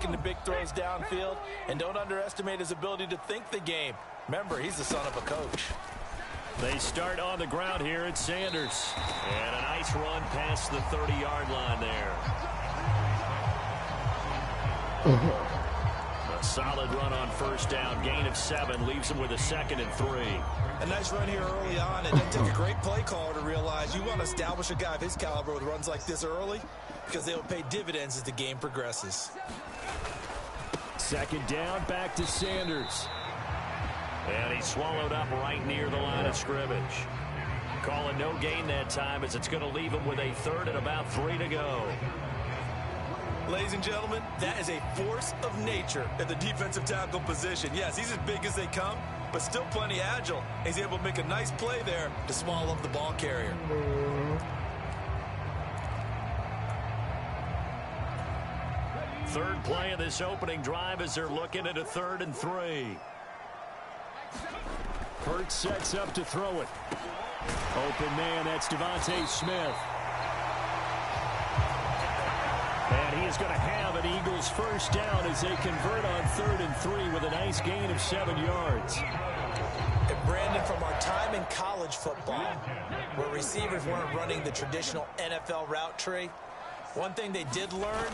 making the big throws downfield, and don't underestimate his ability to think the game. Remember, he's the son of a coach. They start on the ground here at Sanders. And a nice run past the 30-yard line there. A solid run on first down. Gain of 7 leaves him with a 2nd and 3. A nice run here early on. It doesn't take a great play caller to realize you want to establish a guy of his caliber with runs like this early because they will pay dividends as the game progresses. 2nd down, back to Sanders. And he's swallowed up right near the line of scrimmage. Calling no gain that time as it's going to leave him with a 3rd and about 3 to go. Ladies and gentlemen, that is a force of nature at the defensive tackle position. Yes, he's as big as they come, but still plenty agile. He's able to make a nice play there to swallow up the ball carrier. Third play of this opening drive as they're looking at a 3rd and 3. Hurts sets up to throw it. Open man, that's Devontae Smith. And he is going to have an Eagles first down as they convert on 3rd and 3 with a nice gain of 7 yards. And Brandon, from our time in college football, where receivers weren't running the traditional NFL route tree, one thing they did learn,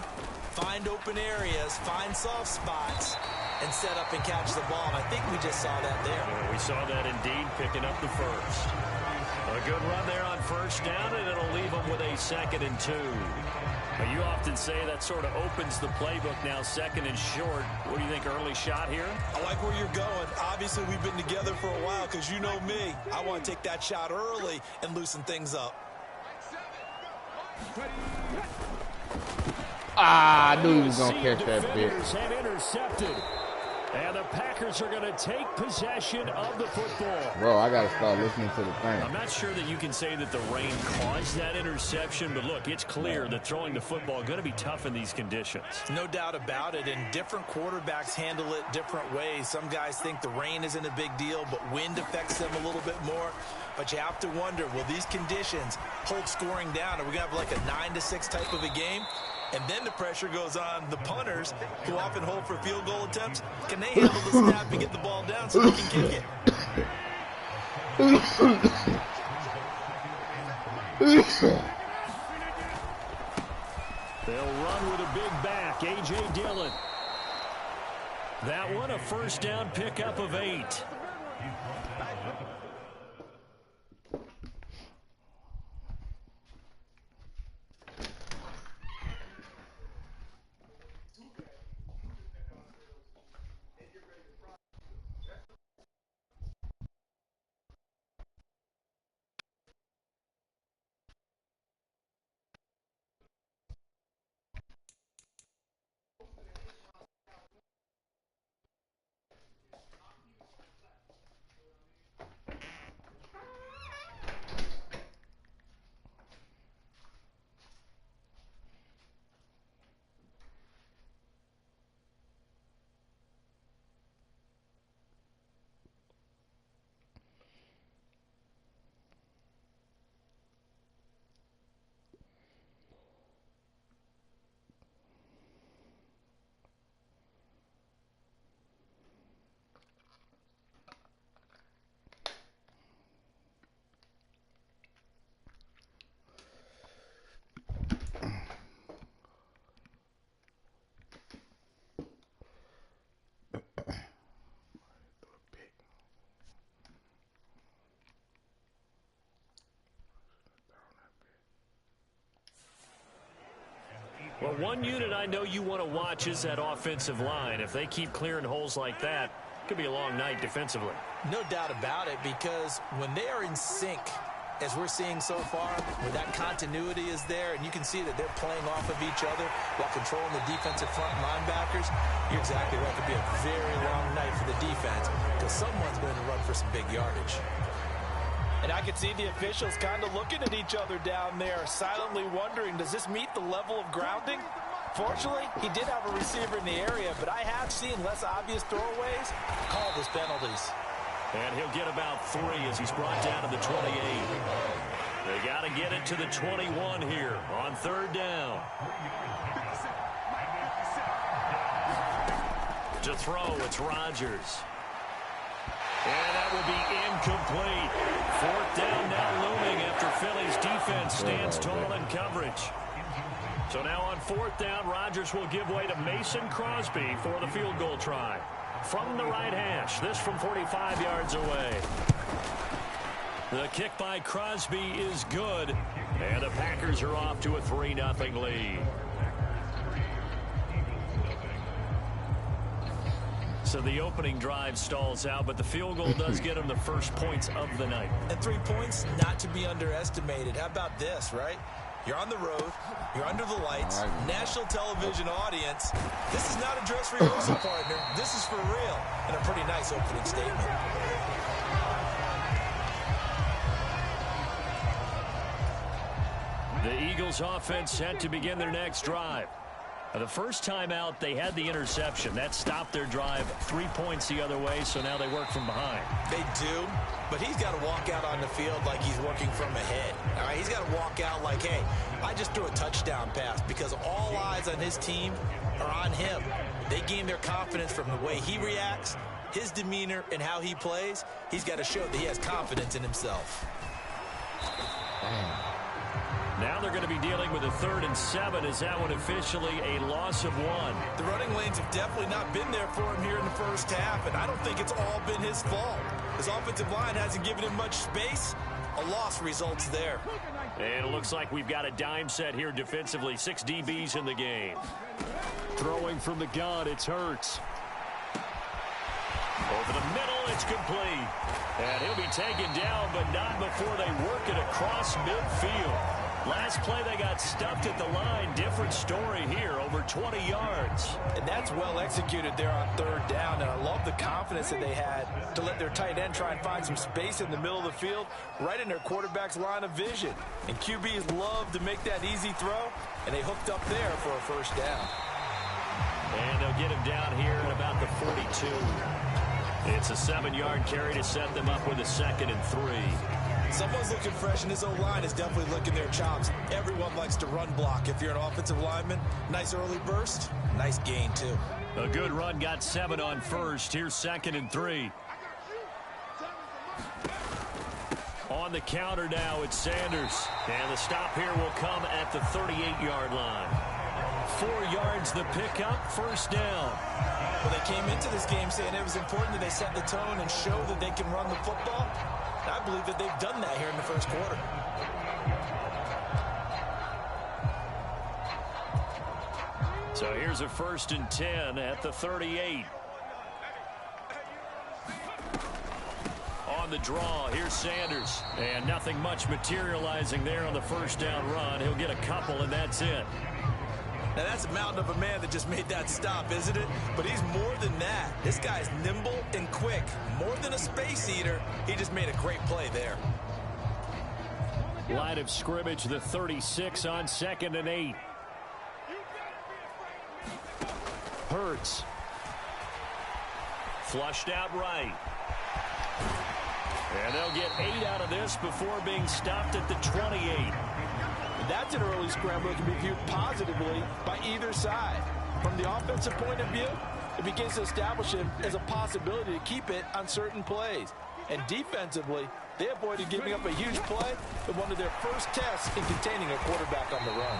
find open areas, find soft spots, and set up and catch the ball. And I think we just saw that there. Yeah, we saw that indeed, picking up the first. A good run there on first down, and it'll leave them with a 2nd and 2. Now, you often say that sort of opens the playbook now, 2nd and short. What do you think, early shot here? I like where you're going. Obviously, we've been together for a while because you know me. I want to take that shot early and loosen things up. I knew he was going to catch that bit. Had intercepted. And the Packers are going to take possession of the football. Bro, I got to start listening to the thing. I'm not sure that you can say that the rain caused that interception, but look, it's clear that throwing the football is going to be tough in these conditions. No doubt about it, and different quarterbacks handle it different ways. Some guys think the rain isn't a big deal, but wind affects them a little bit more. But you have to wonder, will these conditions hold scoring down? Are we going to have like a 9-6 type of a game? And then the pressure goes on the punters, who often hold for field goal attempts. Can they handle the snap and get the ball down so they can kick it? They'll run with a big back, A.J. Dillon. That one, a first down pickup of 8. Well, one unit I know you want to watch is that offensive line. If they keep clearing holes like that, it could be a long night defensively. No doubt about it, because when they are in sync, as we're seeing so far, where that continuity is there, and you can see that they're playing off of each other while controlling the defensive front linebackers, you're exactly right. It could be a very long night for the defense because someone's going to run for some big yardage. And I could see the officials kind of looking at each other down there, silently wondering, does this meet the level of grounding? Fortunately, he did have a receiver in the area, but I have seen less obvious throwaways called as penalties. And he'll get about 3 as he's brought down to the 28. They got to get it to the 21 here on 3rd down. To throw, it's Rodgers. And that will be incomplete. Fourth down now looming after Philly's defense stands tall in coverage. So now on fourth down, Rodgers will give way to Mason Crosby for the field goal try. From the right hash, this from 45 yards away. The kick by Crosby is good, and the Packers are off to a 3-0 lead. So the opening drive stalls out, but the field goal does get them the first points of the night. And 3 points not to be underestimated. How about this, right? You're on the road. You're under the lights. National television audience. This is not a dress rehearsal, partner. This is for real. And a pretty nice opening statement. The Eagles offense set to begin their next drive. The first time out, they had the interception. That stopped their drive 3 points the other way, so now they work from behind. They do, but he's got to walk out on the field like he's working from ahead. All right, he's got to walk out like, hey, I just threw a touchdown pass, because all eyes on his team are on him. They gain their confidence from the way he reacts, his demeanor, and how he plays. He's got to show that he has confidence in himself. Now they're going to be dealing with a 3rd and 7. Is that one officially a loss of 1? The running lanes have definitely not been there for him here in the first half, and I don't think it's all been his fault. His offensive line hasn't given him much space. A loss results there. And it looks like we've got a dime set here defensively. 6 DBs in the game. Throwing from the gun, it's Hurts. Over the middle, it's complete. And he'll be taken down, but not before they work it across midfield. Last play, they got stuffed at the line. Different story here, over 20 yards. And that's well executed there on 3rd down. And I love the confidence that they had to let their tight end try and find some space in the middle of the field, right in their quarterback's line of vision. And QBs love to make that easy throw, and they hooked up there for a first down. And they'll get him down here at about the 42. It's a 7-yard carry to set them up with a 2nd and 3. Someone's looking fresh, and his O-line is definitely licking their chops. Everyone likes to run block. If you're an offensive lineman, nice early burst, nice gain, too. A good run, got 7 on first. Here's 2nd and 3. On the counter now, it's Sanders. And the stop here will come at the 38-yard line. 4 yards the pickup, first down. Well, they came into this game saying it was important that they set the tone and show that they can run the football. I believe that they've done that here in the first quarter. So here's a 1st and 10 at the 38. On the draw, here's Sanders. And nothing much materializing there on the first down run. He'll get a couple, and that's it. Now, that's a mountain of a man that just made that stop, isn't it? But he's more than that. This guy's nimble and quick. More than a space eater, he just made a great play there. Line of scrimmage, the 36 on 2nd and 8. Hurts. Flushed out right. And they'll get 8 out of this before being stopped at the 28. That's an early scramble that can be viewed positively by either side. From the offensive point of view, it begins to establish him as a possibility to keep it on certain plays. And defensively, they avoided giving up a huge play in one of their first tests in containing a quarterback on the run.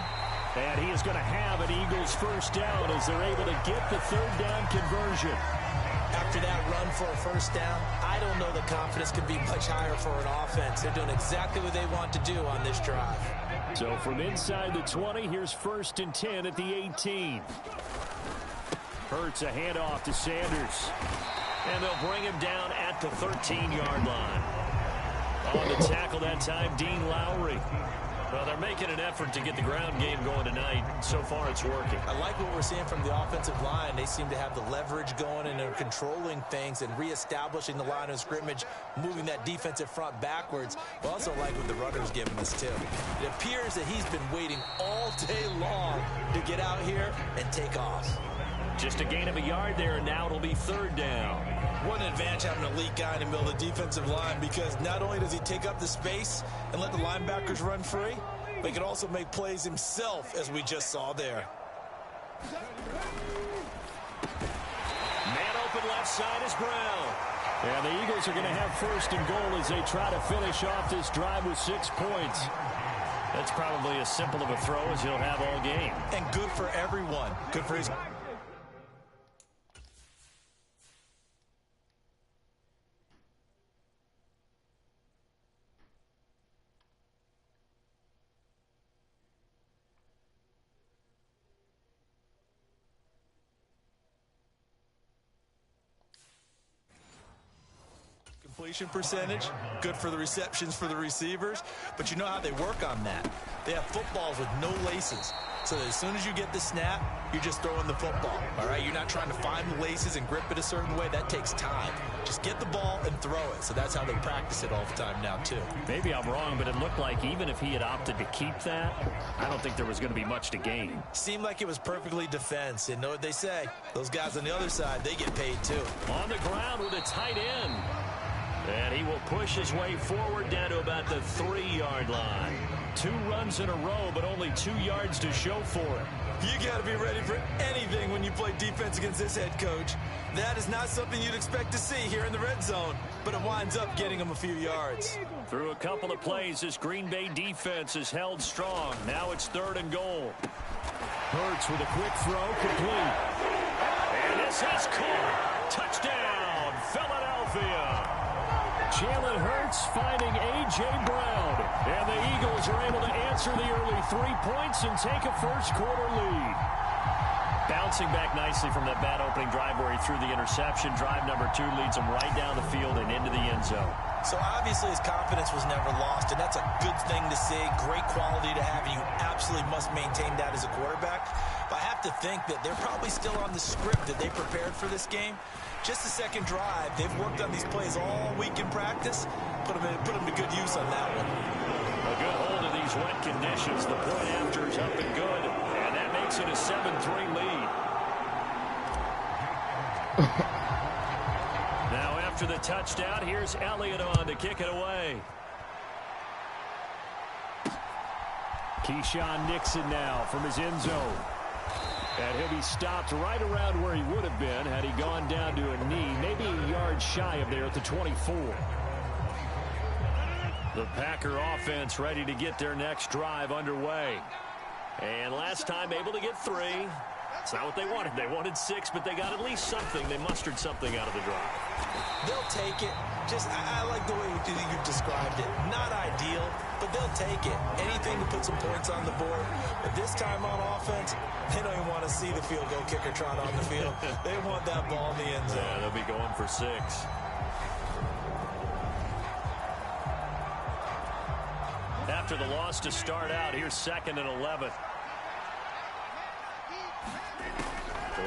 And he is going to have an Eagles first down as they're able to get the 3rd down conversion. After that run for a first down, I don't know the confidence can be much higher for an offense. They're doing exactly what they want to do on this drive. So from inside the 20, here's 1st and 10 at the 18. Hurts a handoff to Sanders. And they'll bring him down at the 13-yard line. On the tackle that time, Dean Lowry. Well, they're making an effort to get the ground game going tonight. So far, it's working. I like what we're seeing from the offensive line. They seem to have the leverage going, and they're controlling things and reestablishing the line of scrimmage, moving that defensive front backwards. I also like what the runner's giving us, too. It appears that he's been waiting all day long to get out here and take off. Just a gain of a yard there, and now it'll be 3rd down. What an advantage having an elite guy in the middle of the defensive line, because not only does he take up the space and let the linebackers run free, but he can also make plays himself, as we just saw there. left side is Brown. And the Eagles are going to have first and goal as they try to finish off this drive with 6 points. That's probably as simple of a throw as he'll have all game. And good for everyone. Good for his... completion percentage, good for the receptions for the receivers, but you know how they work on that. They have footballs with no laces, so that as soon as you get the snap, you're just throwing the football, all right? You're not trying to find the laces and grip it a certain way. That takes time. Just get the ball and throw it, so that's how they practice it all the time now, too. Maybe I'm wrong, but it looked like even if he had opted to keep that, I don't think there was going to be much to gain. Seemed like it was perfectly defense, and know what they say? Those guys on the other side, they get paid, too. On the ground with a tight end. And he will push his way forward down to about the 3-yard line. 2 runs in a row, but only 2 yards to show for it. You got to be ready for anything when you play defense against this head coach. That is not something you'd expect to see here in the red zone, but it winds up getting him a few yards. Through a couple of plays, this Green Bay defense is held strong. Now it's 3rd and goal. Hurts with a quick throw, complete. And this is caught. Touchdown, Philadelphia. Jalen Hurts finding A.J. Brown. And the Eagles are able to answer the early 3 points and take a first-quarter lead. Bouncing back nicely from that bad opening drive where he threw the interception. Drive number 2 leads him right down the field and into the end zone. So obviously his confidence was never lost, and that's a good thing to see. Great quality to have, and you absolutely must maintain that as a quarterback. But I have to think that they're probably still on the script that they prepared for this game. Just the second drive, they've worked on these plays all week in practice. Put them to good use on that one. A good hold of these wet conditions. The point after is up and good, and that makes it a 7-3 lead. Now after the touchdown, here's Elliott on to kick it away. Keyshawn Nixon now from his end zone. And he'll be stopped right around where he would have been had he gone down to a knee, maybe a yard shy of there at the 24. The Packer offense ready to get their next drive underway. And last time able to get 3. It's not what they wanted. They wanted 6, but they got at least something. They mustered something out of the drive. They'll take it. I like the way you described it. Not ideal, but they'll take it. Anything to put some points on the board. But this time on offense, they don't even want to see the field goal kicker trot on the field. They want that ball in the end zone. Yeah, they'll be going for 6. After the loss to start out, here's 2nd and 11.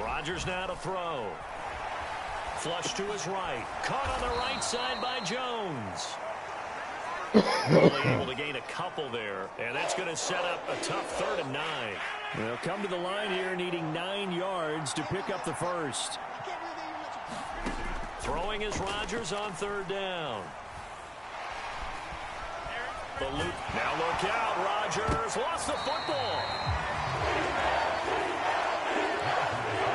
Rodgers now to throw. Flush to his right. Caught on the right side by Jones. Only able to gain a couple there. And that's going to set up a tough 3rd and 9. They'll come to the line here needing 9 yards to pick up the first. Throwing is Rodgers on 3rd down. The loop. Now look out. Rodgers lost the football.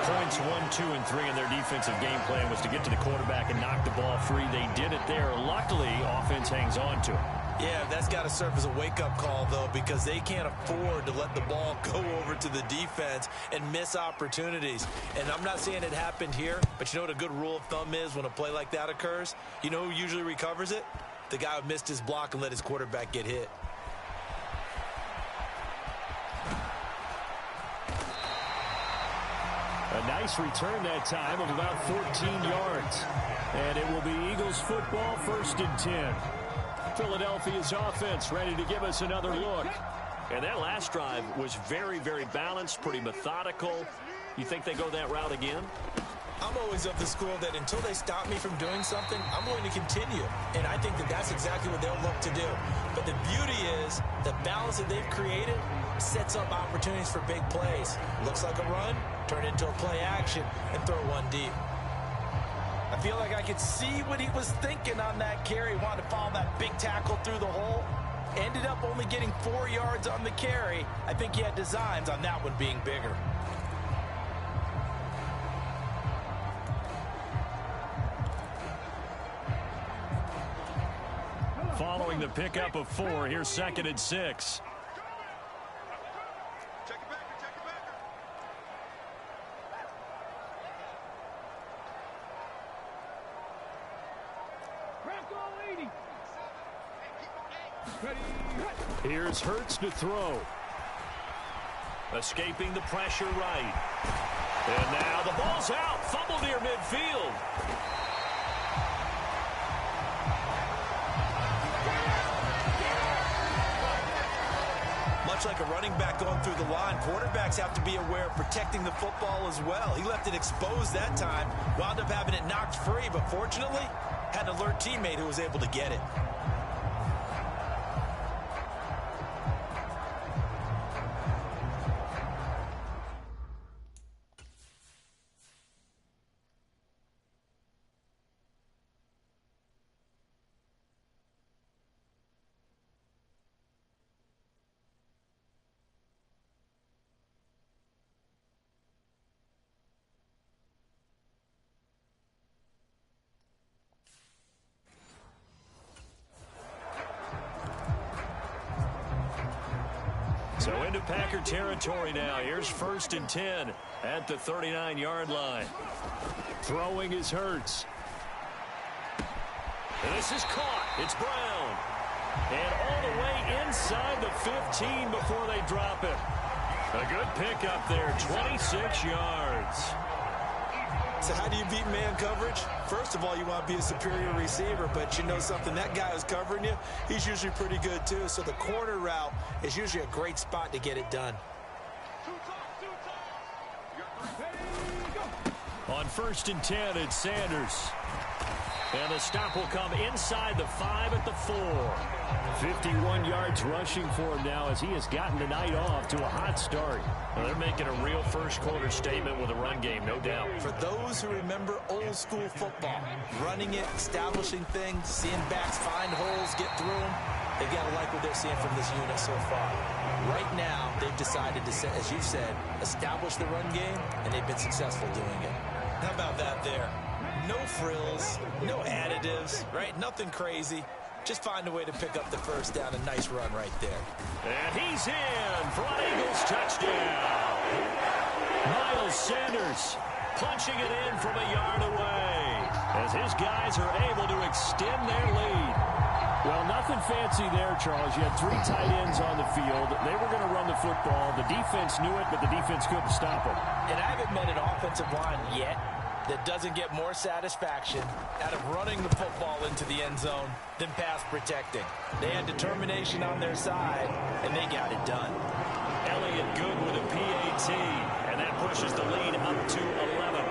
Points 1, 2, and 3 in their defensive game plan was to get to the quarterback and knock the ball free. They did it there. Luckily, offense hangs on to it. Yeah, that's got to serve as a wake-up call, though, because they can't afford to let the ball go over to the defense and miss opportunities. And I'm not saying it happened here, but you know what a good rule of thumb is when a play like that occurs? You know who usually recovers it? The guy who missed his block and let his quarterback get hit. A nice return that time of about 14 yards. And it will be Eagles football, 1st and 10. Philadelphia's offense ready to give us another look. And that last drive was very, very balanced, pretty methodical. You think they go that route again? I'm always of the school that until they stop me from doing something, I'm going to continue. And I think that that's exactly what they'll look to do. But the beauty is the balance that they've created sets up opportunities for big plays. Looks like a run, turn into a play action, and throw one deep. I feel like I could see what he was thinking on that carry. Wanted to follow that big tackle through the hole. Ended up only getting 4 yards on the carry. I think he had designs on that one being bigger. following the pickup of 4. Here's 2nd and 6. Here's Hurts to throw. Escaping the pressure right. And now the ball's out. Fumble near midfield. Much like a running back going through the line, quarterbacks have to be aware of protecting the football as well. He left it exposed that time, wound up having it knocked free, but fortunately had an alert teammate who was able to get it. So into Packer territory now. Here's 1st and 10 at the 39-yard line. Throwing is Hurts. And this is caught. It's Brown. And all the way inside the 15 before they drop it. A good pickup there, 26 yards. So how do you beat man coverage? First of all, you want to be a superior receiver, but you know something, that guy who's covering you, he's usually pretty good too. So the corner route is usually a great spot to get it done. On 1st and 10, it's Sanders. And the stop will come inside the 5 at the 4. 51 yards rushing for him now as he has gotten the night off to a hot start. Well, they're making a real first-quarter statement with a run game, no doubt. For those who remember old-school football, running it, establishing things, seeing backs find holes, get through them, they've got to like what they're seeing from this unit so far. Right now, they've decided to, as you said, establish the run game, and they've been successful doing it. How about that there? No frills, no additives, right? Nothing crazy. Just find a way to pick up the first down. A nice run right there. And he's in for an Eagles touchdown. Miles Sanders punching it in from a yard away as his guys are able to extend their lead. Well, nothing fancy there, Charles. You had 3 tight ends on the field. They were going to run the football. The defense knew it, but the defense couldn't stop them. And I haven't met an offensive line yet that doesn't get more satisfaction out of running the football into the end zone than pass protecting. They had determination on their side, and they got it done. Elliott good with a PAT, and that pushes the lead up to 11.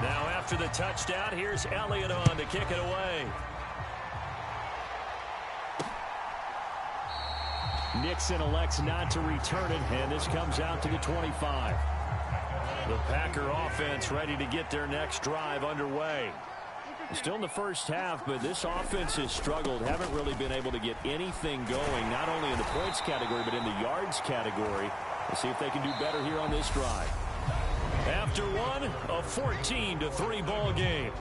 Now after the touchdown, here's Elliott on to kick it away. Nixon elects not to return it, and this comes out to the 25. The Packer offense ready to get their next drive underway. Still in the first half, but this offense has struggled. Haven't really been able to get anything going, not only in the points category, but in the yards category. We'll see if they can do better here on this drive. After one, a 14-3 ball game.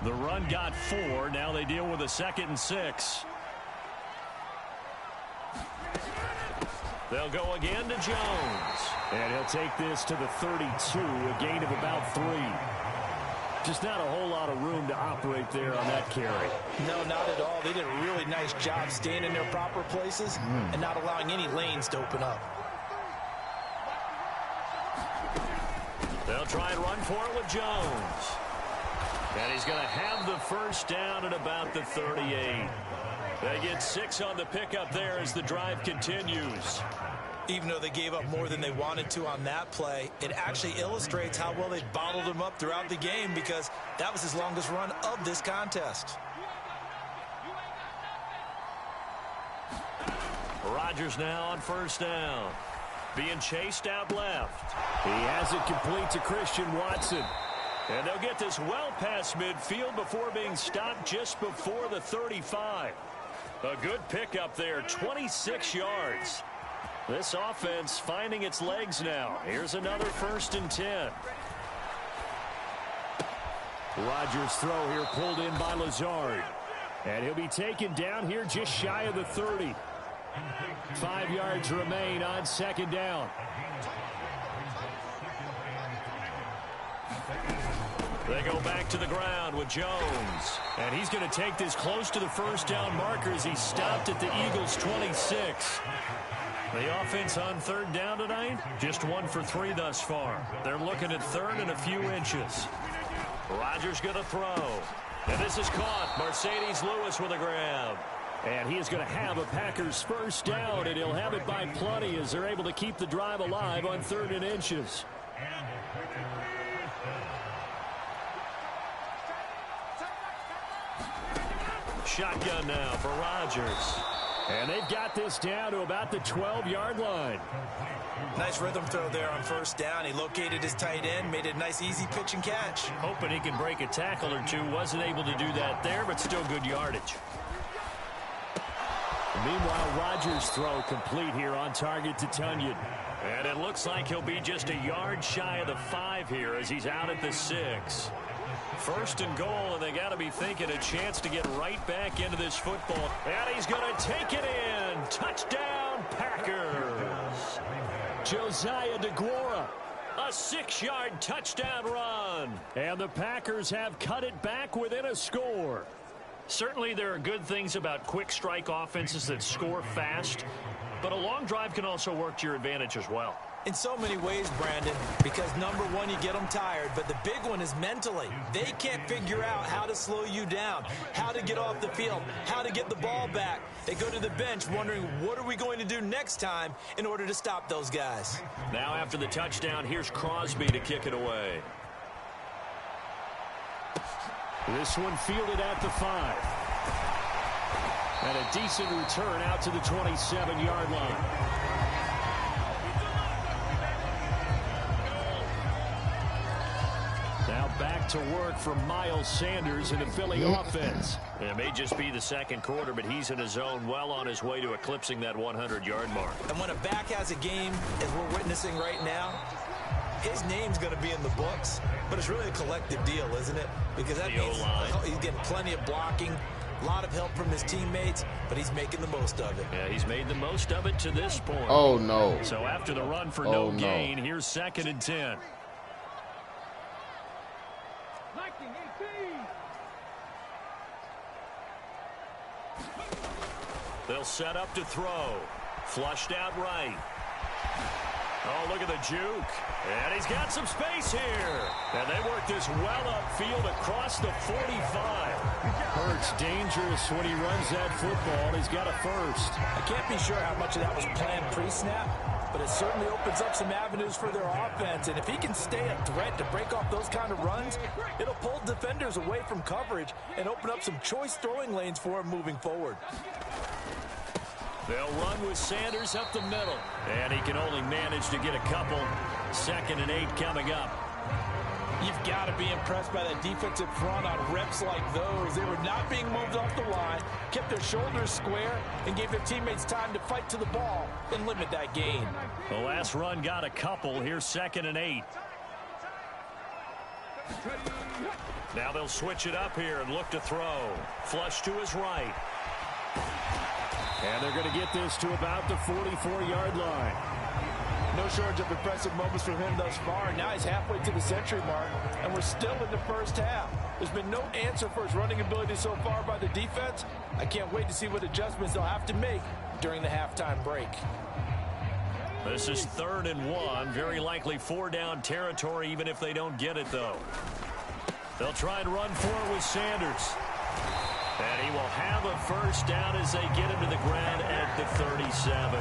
The run got 4. Now they deal with a 2nd and 6. They'll go again to Jones. And he'll take this to the 32, a gain of about 3. Just not a whole lot of room to operate there on that carry. No, not at all. They did a really nice job staying in their proper places and not allowing any lanes to open up. They'll try and run for it with Jones. And he's going to have the first down at about the 38. They get 6 on the pickup there as the drive continues. Even though they gave up more than they wanted to on that play, it actually illustrates how well they bottled them up throughout the game, because that was his longest run of this contest. Rodgers now on first down. Being chased out left. He has it complete to Christian Watson. And they'll get this well past midfield before being stopped just before the 35. A good pickup there, 26 yards. This offense finding its legs now. Here's another 1st and 10. Rodgers' throw here pulled in by Lazard. And he'll be taken down here just shy of the 30. 5 yards remain on 2nd down. They go back to the ground with Jones. And he's going to take this close to the 1st down marker as he stopped at the Eagles' 26. The offense on 3rd down tonight, just 1 for 3 thus far. They're looking at 3rd and a few inches. Rodgers going to throw. And this is caught. Mercedes Lewis with a grab. And he is going to have a Packers 1st down, and he'll have it by plenty as they're able to keep the drive alive on 3rd and inches. Shotgun now for Rodgers. And they've got this down to about the 12-yard line. Nice rhythm throw there on 1st down. He located his tight end, made it a nice easy pitch and catch. Hoping he can break a tackle or two. Wasn't able to do that there, but still good yardage. Meanwhile, Rodgers' throw complete here on target to Tunyon. And it looks like he'll be just a yard shy of the 5 here as he's out at the 6. 1st and goal, and they got to be thinking a chance to get right back into this football. And he's going to take it in. Touchdown, Packers. Josiah DeGuara. A 6-yard touchdown run. And the Packers have cut it back within a score. Certainly there are good things about quick strike offenses that score fast, but a long drive can also work to your advantage as well. In so many ways, Brandon, because number one, you get them tired, but the big one is mentally. They can't figure out how to slow you down, how to get off the field, how to get the ball back. They go to the bench wondering, what are we going to do next time in order to stop those guys? Now after the touchdown, here's Crosby to kick it away. This one fielded at the 5. And a decent return out to the 27-yard line. Now back to work from Miles Sanders in the Philly offense. It may just be the 2nd quarter, but he's in his zone, well on his way to eclipsing that 100-yard mark. And when a back has a game, as we're witnessing right now, his name's going to be in the books, but it's really a collective deal, isn't it? Because that means he's getting plenty of blocking, a lot of help from his teammates, but he's making the most of it. Yeah, he's made the most of it to this point. Oh, no. So after the run for no gain, here's 2nd and 10. They'll set up to throw. Flushed out right. Oh, look at the juke. And he's got some space here. And they work this well upfield across the 45. Hurts dangerous when he runs that football. He's got a 1st. I can't be sure how much of that was planned pre-snap, but it certainly opens up some avenues for their offense. And if he can stay a threat to break off those kind of runs, it'll pull defenders away from coverage and open up some choice throwing lanes for him moving forward. They'll run with Sanders up the middle. And he can only manage to get a couple. 2nd and 8 coming up. You've got to be impressed by that defensive front on reps like those. They were not being moved off the line, kept their shoulders square, and gave their teammates time to fight to the ball and limit that gain. The last run got a couple. Here's 2nd and 8. Now they'll switch it up here and look to throw. Flush to his right. And they're going to get this to about the 44-yard line. No shortage of impressive moments from him thus far. Now he's halfway to the century mark, and we're still in the 1st half. There's been no answer for his running ability so far by the defense. I can't wait to see what adjustments they'll have to make during the halftime break. This is 3rd and 1. Very likely 4-down territory, even if they don't get it, though. They'll try and run for it with Sanders. And he will have a 1st down as they get him to the ground at the 37.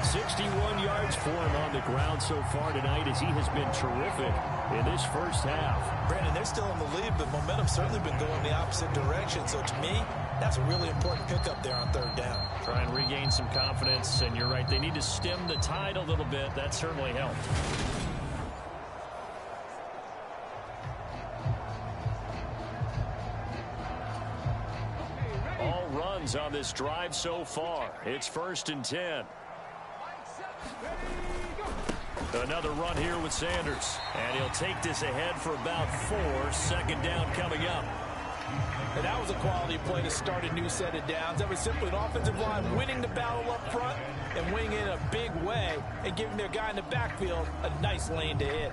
61 yards for him on the ground so far tonight as he has been terrific in this 1st half. Brandon, they're still in the lead, but momentum's certainly been going the opposite direction. So to me, that's a really important pickup there on 3rd down. Try and regain some confidence, and you're right, they need to stem the tide a little bit. That certainly helped. runs on this drive so far. It's 1st and 10. Another run here with Sanders. And he'll take this ahead for about 4. 2nd down coming up. And that was a quality play to start a new set of downs. That was simply an offensive line winning the battle up front and winning it in a big way and giving their guy in the backfield a nice lane to hit.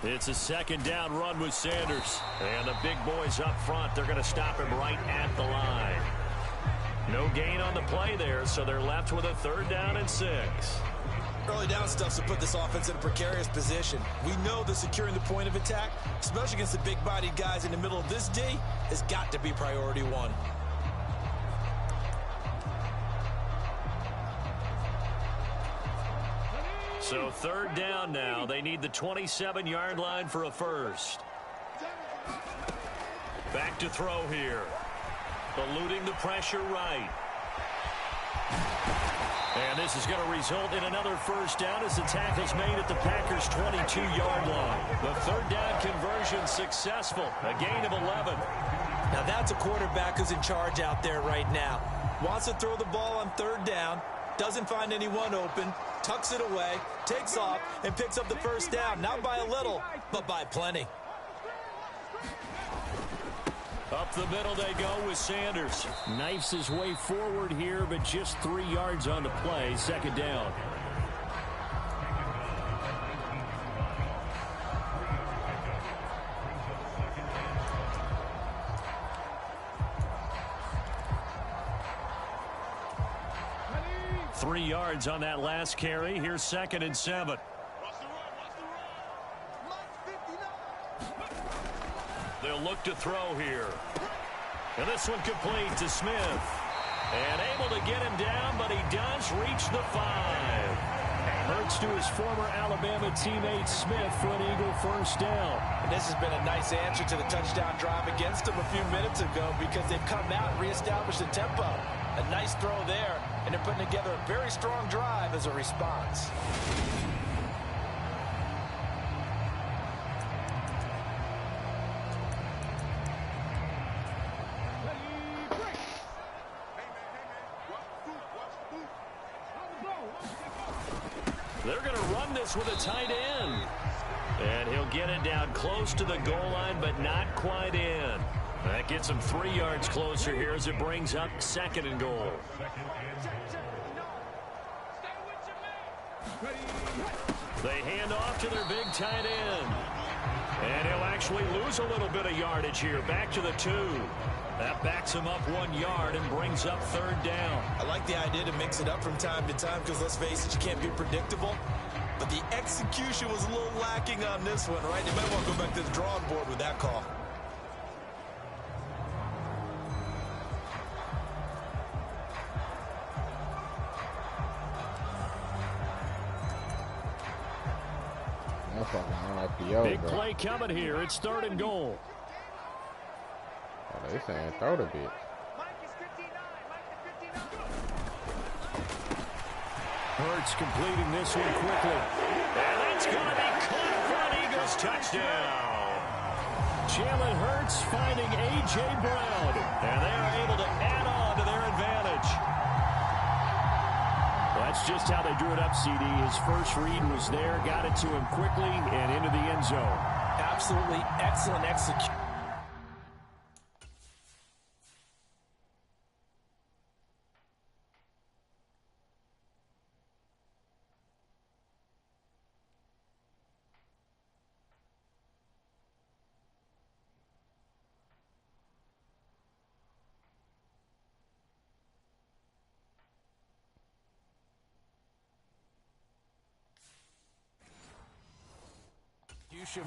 It's a 2nd down run with Sanders. And the big boys up front, they're going to stop him right at the line. No gain on the play there, so they're left with a 3rd down and 6. Early down stuff to put this offense in a precarious position. We know that securing the point of attack, especially against the big-bodied guys in the middle of this D, has got to be priority 1. So 3rd down now. They need the 27-yard line for a first. Back to throw here. Eluding the pressure right. And this is going to result in another 1st down as the tackle's made at the Packers' 22-yard line. The 3rd down conversion successful. A gain of 11. Now that's a quarterback who's in charge out there right now. Wants to throw the ball on 3rd down. Doesn't find anyone open, tucks it away, takes off, and picks up the 1st down. Not by a little, but by plenty. Up the middle they go with Sanders. Knifes his way forward here, but just 3 yards on the play. 2nd down. Three yards on that last carry. Here's 2nd and 7. They'll look to throw here. And this one complete to Smith. And able to get him down, but he does reach the 5. Hurts to his former Alabama teammate Smith for an Eagle 1st down. And this has been a nice answer to the touchdown drive against them a few minutes ago because they've come out and reestablished the tempo. A nice throw there, and they're putting together a very strong drive as a response. They're going to run this with a tight end. And he'll get it down close to the goal line, but not quite in. That gets him 3 yards closer here as it brings up 2nd and goal. They hand off to their big tight end. And he'll actually lose a little bit of yardage here. Back to the 2. That backs him up 1 yard and brings up 3rd down. I like the idea to mix it up from time to time because, let's face it, you can't be predictable. But the execution was a little lacking on this one, right? They might want to go back to the drawing board with that call. Big play coming here. It's 3rd and goal. Oh, they saying throw the bitch. Hurts completing this one quickly. And that's going to be caught for an Eagles touchdown. Jalen Hurts finding A.J. Brown. And they are able to add on to their advantage. That's just how they drew it up, CD. His first read was there, got it to him quickly, and into the end zone. Absolutely excellent execution.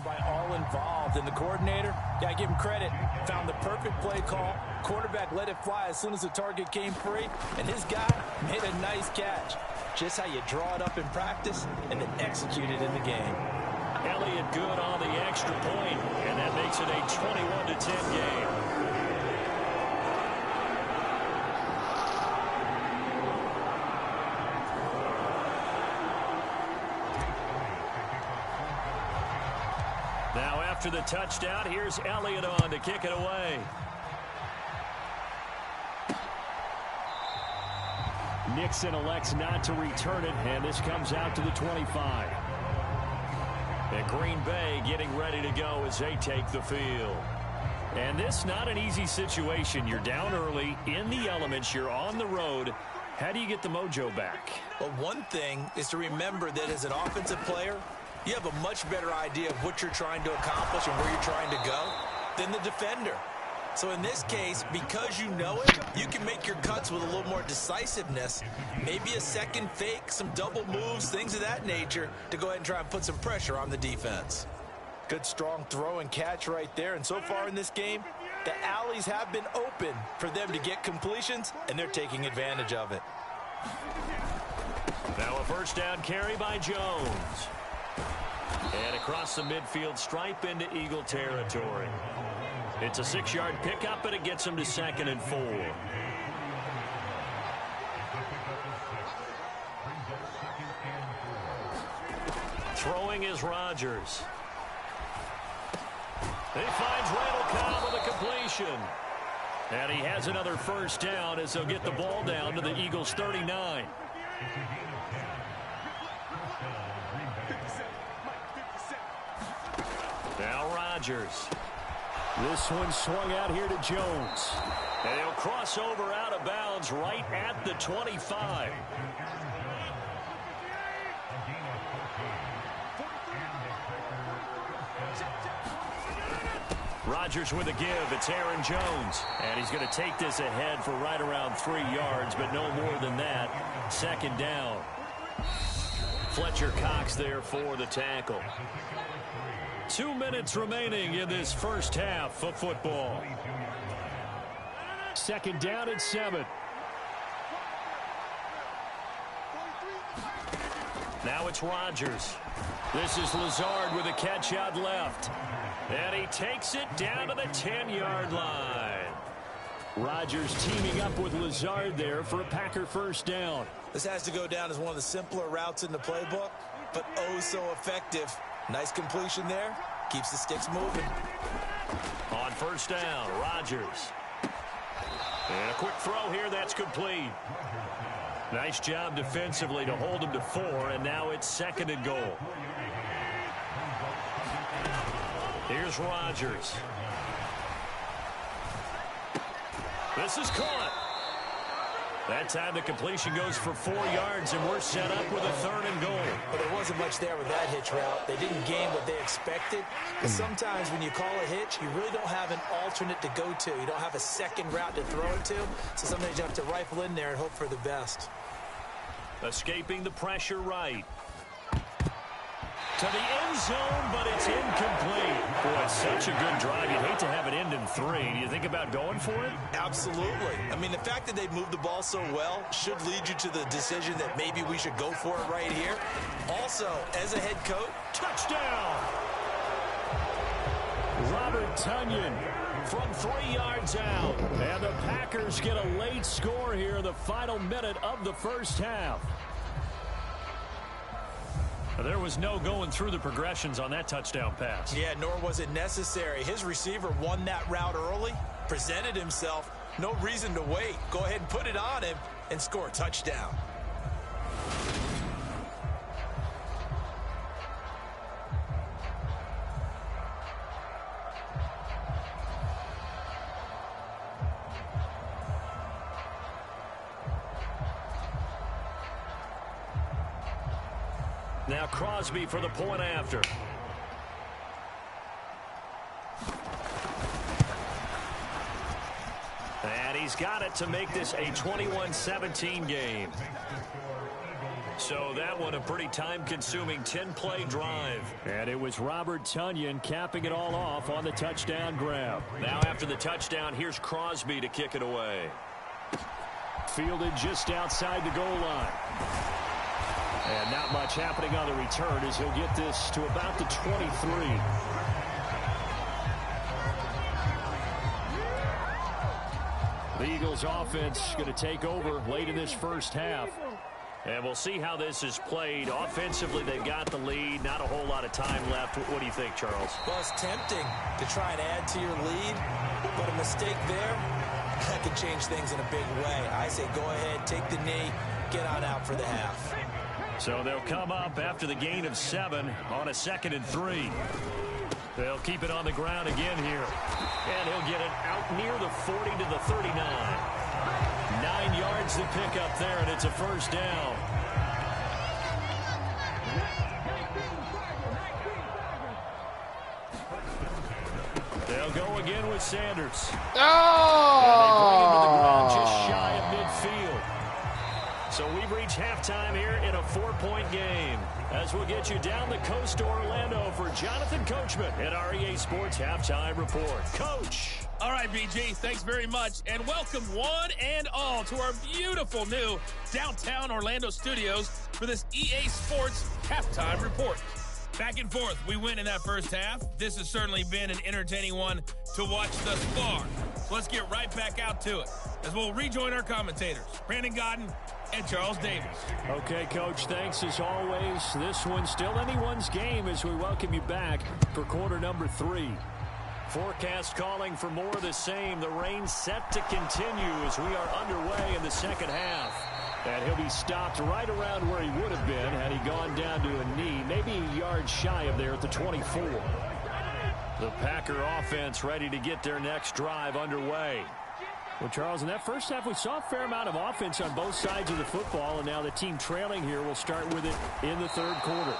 By all involved, and the coordinator, gotta give him credit, found the perfect play call. Quarterback let it fly as soon as the target came free, and his guy made a nice catch. Just how you draw it up in practice and then execute it in the game. Elliott good on the extra point, and that makes it a 21-10 game. Now after the touchdown, here's Elliott on to kick it away. Nixon elects not to return it, and this comes out to the 25. And Green Bay getting ready to go as they take the field. And this not an easy situation. You're down early, in the elements, you're on the road. How do you get the mojo back? Well, one thing is to remember that as an offensive player, you have a much better idea of what you're trying to accomplish and where you're trying to go than the defender. So in this case, because you know it, you can make your cuts with a little more decisiveness. Maybe a second fake, some double moves, things of that nature to go ahead and try and put some pressure on the defense. Good strong throw and catch right there. And so far in this game, the alleys have been open for them to get completions, and they're taking advantage of it. Now a first down carry by Jones. And across the midfield stripe into Eagle territory. It's a 6-yard pickup, and it gets him to 2nd and 4. Throwing is Rodgers. He finds Randall Cobb with a completion. And he has another first down as they'll get the ball down to the Eagles' 39. Now Rodgers. This one swung out here to Jones. And he'll cross over out of bounds right at the 25. Rodgers with a give. It's Aaron Jones. And he's going to take this ahead for right around 3 yards, but no more than that. 2nd down. Fletcher Cox there for the tackle. 2 minutes remaining in this first half of football. 2nd down and 7. Now it's Rodgers. This is Lazard with a catch out left. And he takes it down to the 10-yard line. Rodgers teaming up with Lazard there for a Packer first down. This has to go down as one of the simpler routes in the playbook, but oh so effective. Nice completion there. Keeps the sticks moving. On first down, Rodgers. And a quick throw here, that's complete. Nice job defensively to hold him to 4, and now it's 2nd and goal. Here's Rodgers. This is caught. That time the completion goes for 4 yards, and we're set up with a 3rd and goal. But there wasn't much there with that hitch route. They didn't gain what they expected. But sometimes when you call a hitch, you really don't have an alternate to go to. You don't have a second route to throw it to. So sometimes you have to rifle in there and hope for the best. Escaping the pressure right. To the end zone, but it's incomplete. Boy, it's such a good drive. You'd hate to have it end in 3. Do you think about going for it? Absolutely. I mean, the fact that they moved the ball so well should lead you to the decision that maybe we should go for it right here. Also, as a head coach, touchdown! Robert Tonyan from 3 yards out. And the Packers get a late score here in the final minute of the first half. There was no going through the progressions on that touchdown pass. Yeah, nor was it necessary. His receiver won that route early, presented himself. No reason to wait. Go ahead and put it on him and score a touchdown. Now Crosby for the point after. And he's got it to make this a 21-17 game. So that one a pretty time-consuming 10-play drive. And it was Robert Tonyan capping it all off on the touchdown grab. Now after the touchdown, here's Crosby to kick it away. Fielded just outside the goal line. And not much happening on the return as he'll get this to about the 23. The Eagles offense going to take over late in this first half. And we'll see how this is played. Offensively, they've got the lead. Not a whole lot of time left. What do you think, Charles? Well, it's tempting to try and add to your lead, but a mistake there, that could change things in a big way. I say go ahead, take the knee, get on out for the half. So they'll come up after the gain of 7 on a 2nd and 3. They'll keep it on the ground again here. And he'll get it out near the 40 to the 39. 9 yards to pick up there, and it's a first down. They'll go again with Sanders. Oh! And they bring him to the ground just shy of midfield. So we've reached halftime here in a 4-point game. As we'll get you down the coast to Orlando for Jonathan Coachman at our EA Sports Halftime Report. Coach. All right, BG, thanks very much. And welcome one and all to our beautiful new downtown Orlando studios for this EA Sports Halftime Report. Back and forth, we win in that first half. This has certainly been an entertaining one to watch thus far. So let's get right back out to it as we'll rejoin our commentators, Brandon Godden and Charles Davis. Okay, Coach, thanks as always. This one's still anyone's game as we welcome you back for quarter number 3. Forecast calling for more of the same. The rain set to continue as we are underway in the second half. And he'll be stopped right around where he would have been had he gone down to a knee, maybe a yard shy of there at the 24. The Packer offense ready to get their next drive underway. Well, Charles, in that first half, we saw a fair amount of offense on both sides of the football, and now the team trailing here will start with it in the third quarter.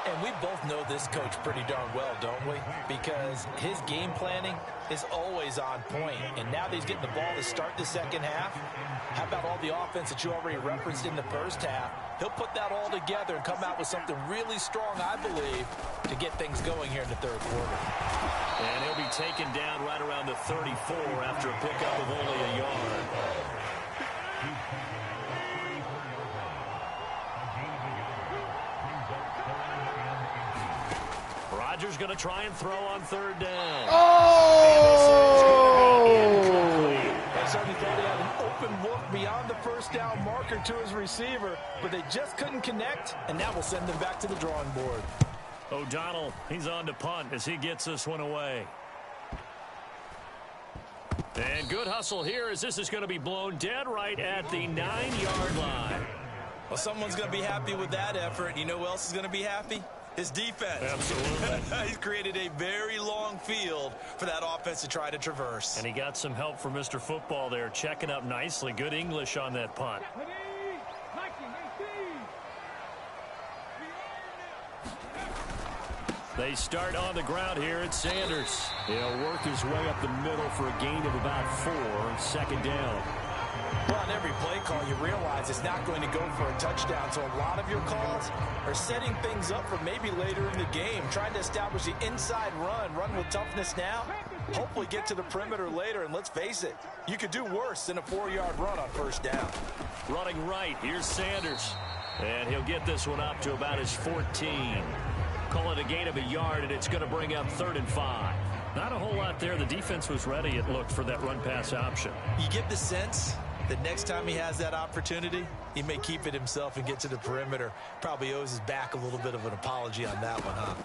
And we both know this coach pretty darn well, don't we? Because his game planning is always on point. And now that he's getting the ball to start the second half, how about all the offense that you already referenced in the first half? He'll put that all together and come out with something really strong, I believe, to get things going here in the third quarter. And he'll be taken down right around the 34 after a pickup of only a yard. Rodgers going to try and throw on third down. Oh! I certainly thought he had an open look beyond the first down marker to his receiver, but they just couldn't connect, and now we'll send them back to the drawing board. O'Donnell, he's on to punt as he gets this one away. And good hustle here as this is going to be blown dead right at the 9-yard line. Well, someone's going to be happy with that effort. You know who else is going to be happy? His defense. Absolutely. He's created a very long field for that offense to try to traverse. And he got some help from Mr. Football there, checking up nicely. Good English on that punt. They start on the ground here at Sanders. He'll work his way up the middle for a gain of about 4, second down. Well, on every play call, you realize it's not going to go for a touchdown. So a lot of your calls are setting things up for maybe later in the game, trying to establish the inside run with toughness now, hopefully get to the perimeter later. And let's face it, you could do worse than a 4-yard run on first down. Running right, here's Sanders. And he'll get this one up to about his 14. Call it a gain of a yard, and it's going to bring up 3rd and 5. Not a whole lot there. The defense was ready, it looked, for that run-pass option. You get the sense that next time he has that opportunity, he may keep it himself and get to the perimeter. Probably owes his back a little bit of an apology on that one, huh?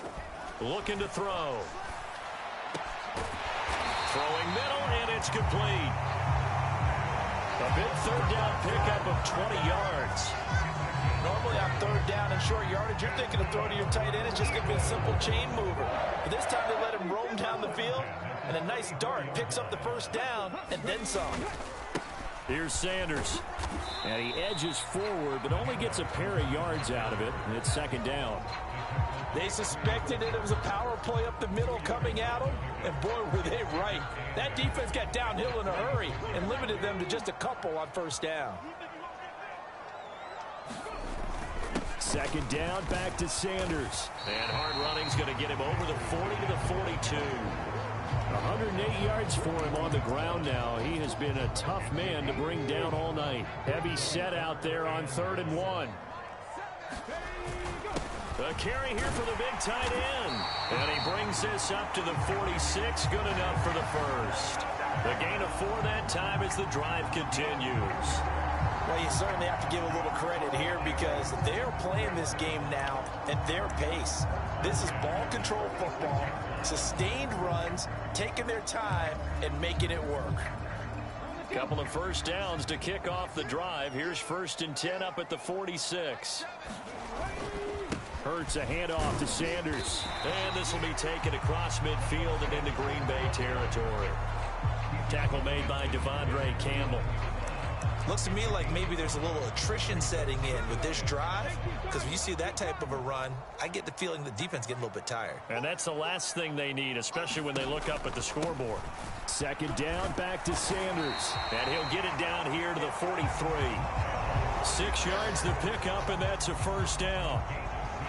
Looking to throw. Throwing middle, and it's complete. A big third down pickup of 20 yards. Normally on third down and short yardage, you're thinking of throw to your tight end. It's just going to be a simple chain mover. But this time they let him roam down the field, and a nice dart picks up the first down and then some. Here's Sanders. And he edges forward, but only gets a pair of yards out of it. And it's second down. They suspected that it was a power play up the middle coming at them, and boy, were they right. That defense got downhill in a hurry and limited them to just a couple on first down. Second down, back to Sanders. And hard running's going to get him over the 40 to the 42. 108 yards for him on the ground now. He has been a tough man to bring down all night. Heavy set out there on 3rd and 1. A carry here for the big tight end. And he brings this up to the 46. Good enough for the first. The gain of 4 that time as the drive continues. Well, you certainly have to give a little credit here because they're playing this game now at their pace. This is ball control football, sustained runs, taking their time, and making it work. Couple of first downs to kick off the drive. Here's 1st and 10 up at the 46. Hurts a handoff to Sanders. And this will be taken across midfield and into Green Bay territory. Tackle made by Devondre Campbell. Looks to me like maybe there's a little attrition setting in with this drive, because when you see that type of a run, I get the feeling the defense getting a little bit tired. And that's the last thing they need, especially when they look up at the scoreboard. 2nd down, back to Sanders. And he'll get it down here to the 43. 6 yards to pick up, and that's a 1st down.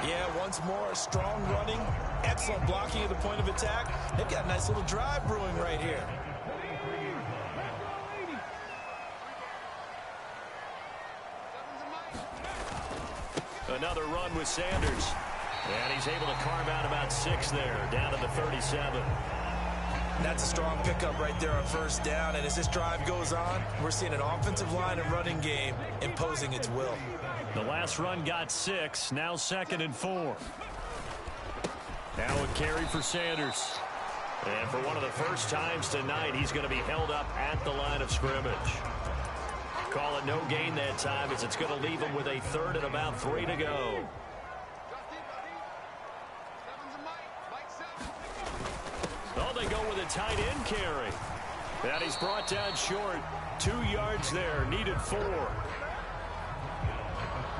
Yeah, once more, strong running, excellent blocking at the point of attack. They've got a nice little drive brewing right here. Another run with Sanders. And he's able to carve out about 6 there, down to the 37. That's a strong pickup right there on 1st down. And as this drive goes on, we're seeing an offensive line and running game imposing its will. The last run got 6. Now 2nd and 4. Now a carry for Sanders. And for one of the first times tonight, he's going to be held up at the line of scrimmage. Call it no gain that time as it's going to leave him with a 3rd and about 3 to go. Oh, they go with a tight end carry. And he's brought down short. 2 yards there, needed 4.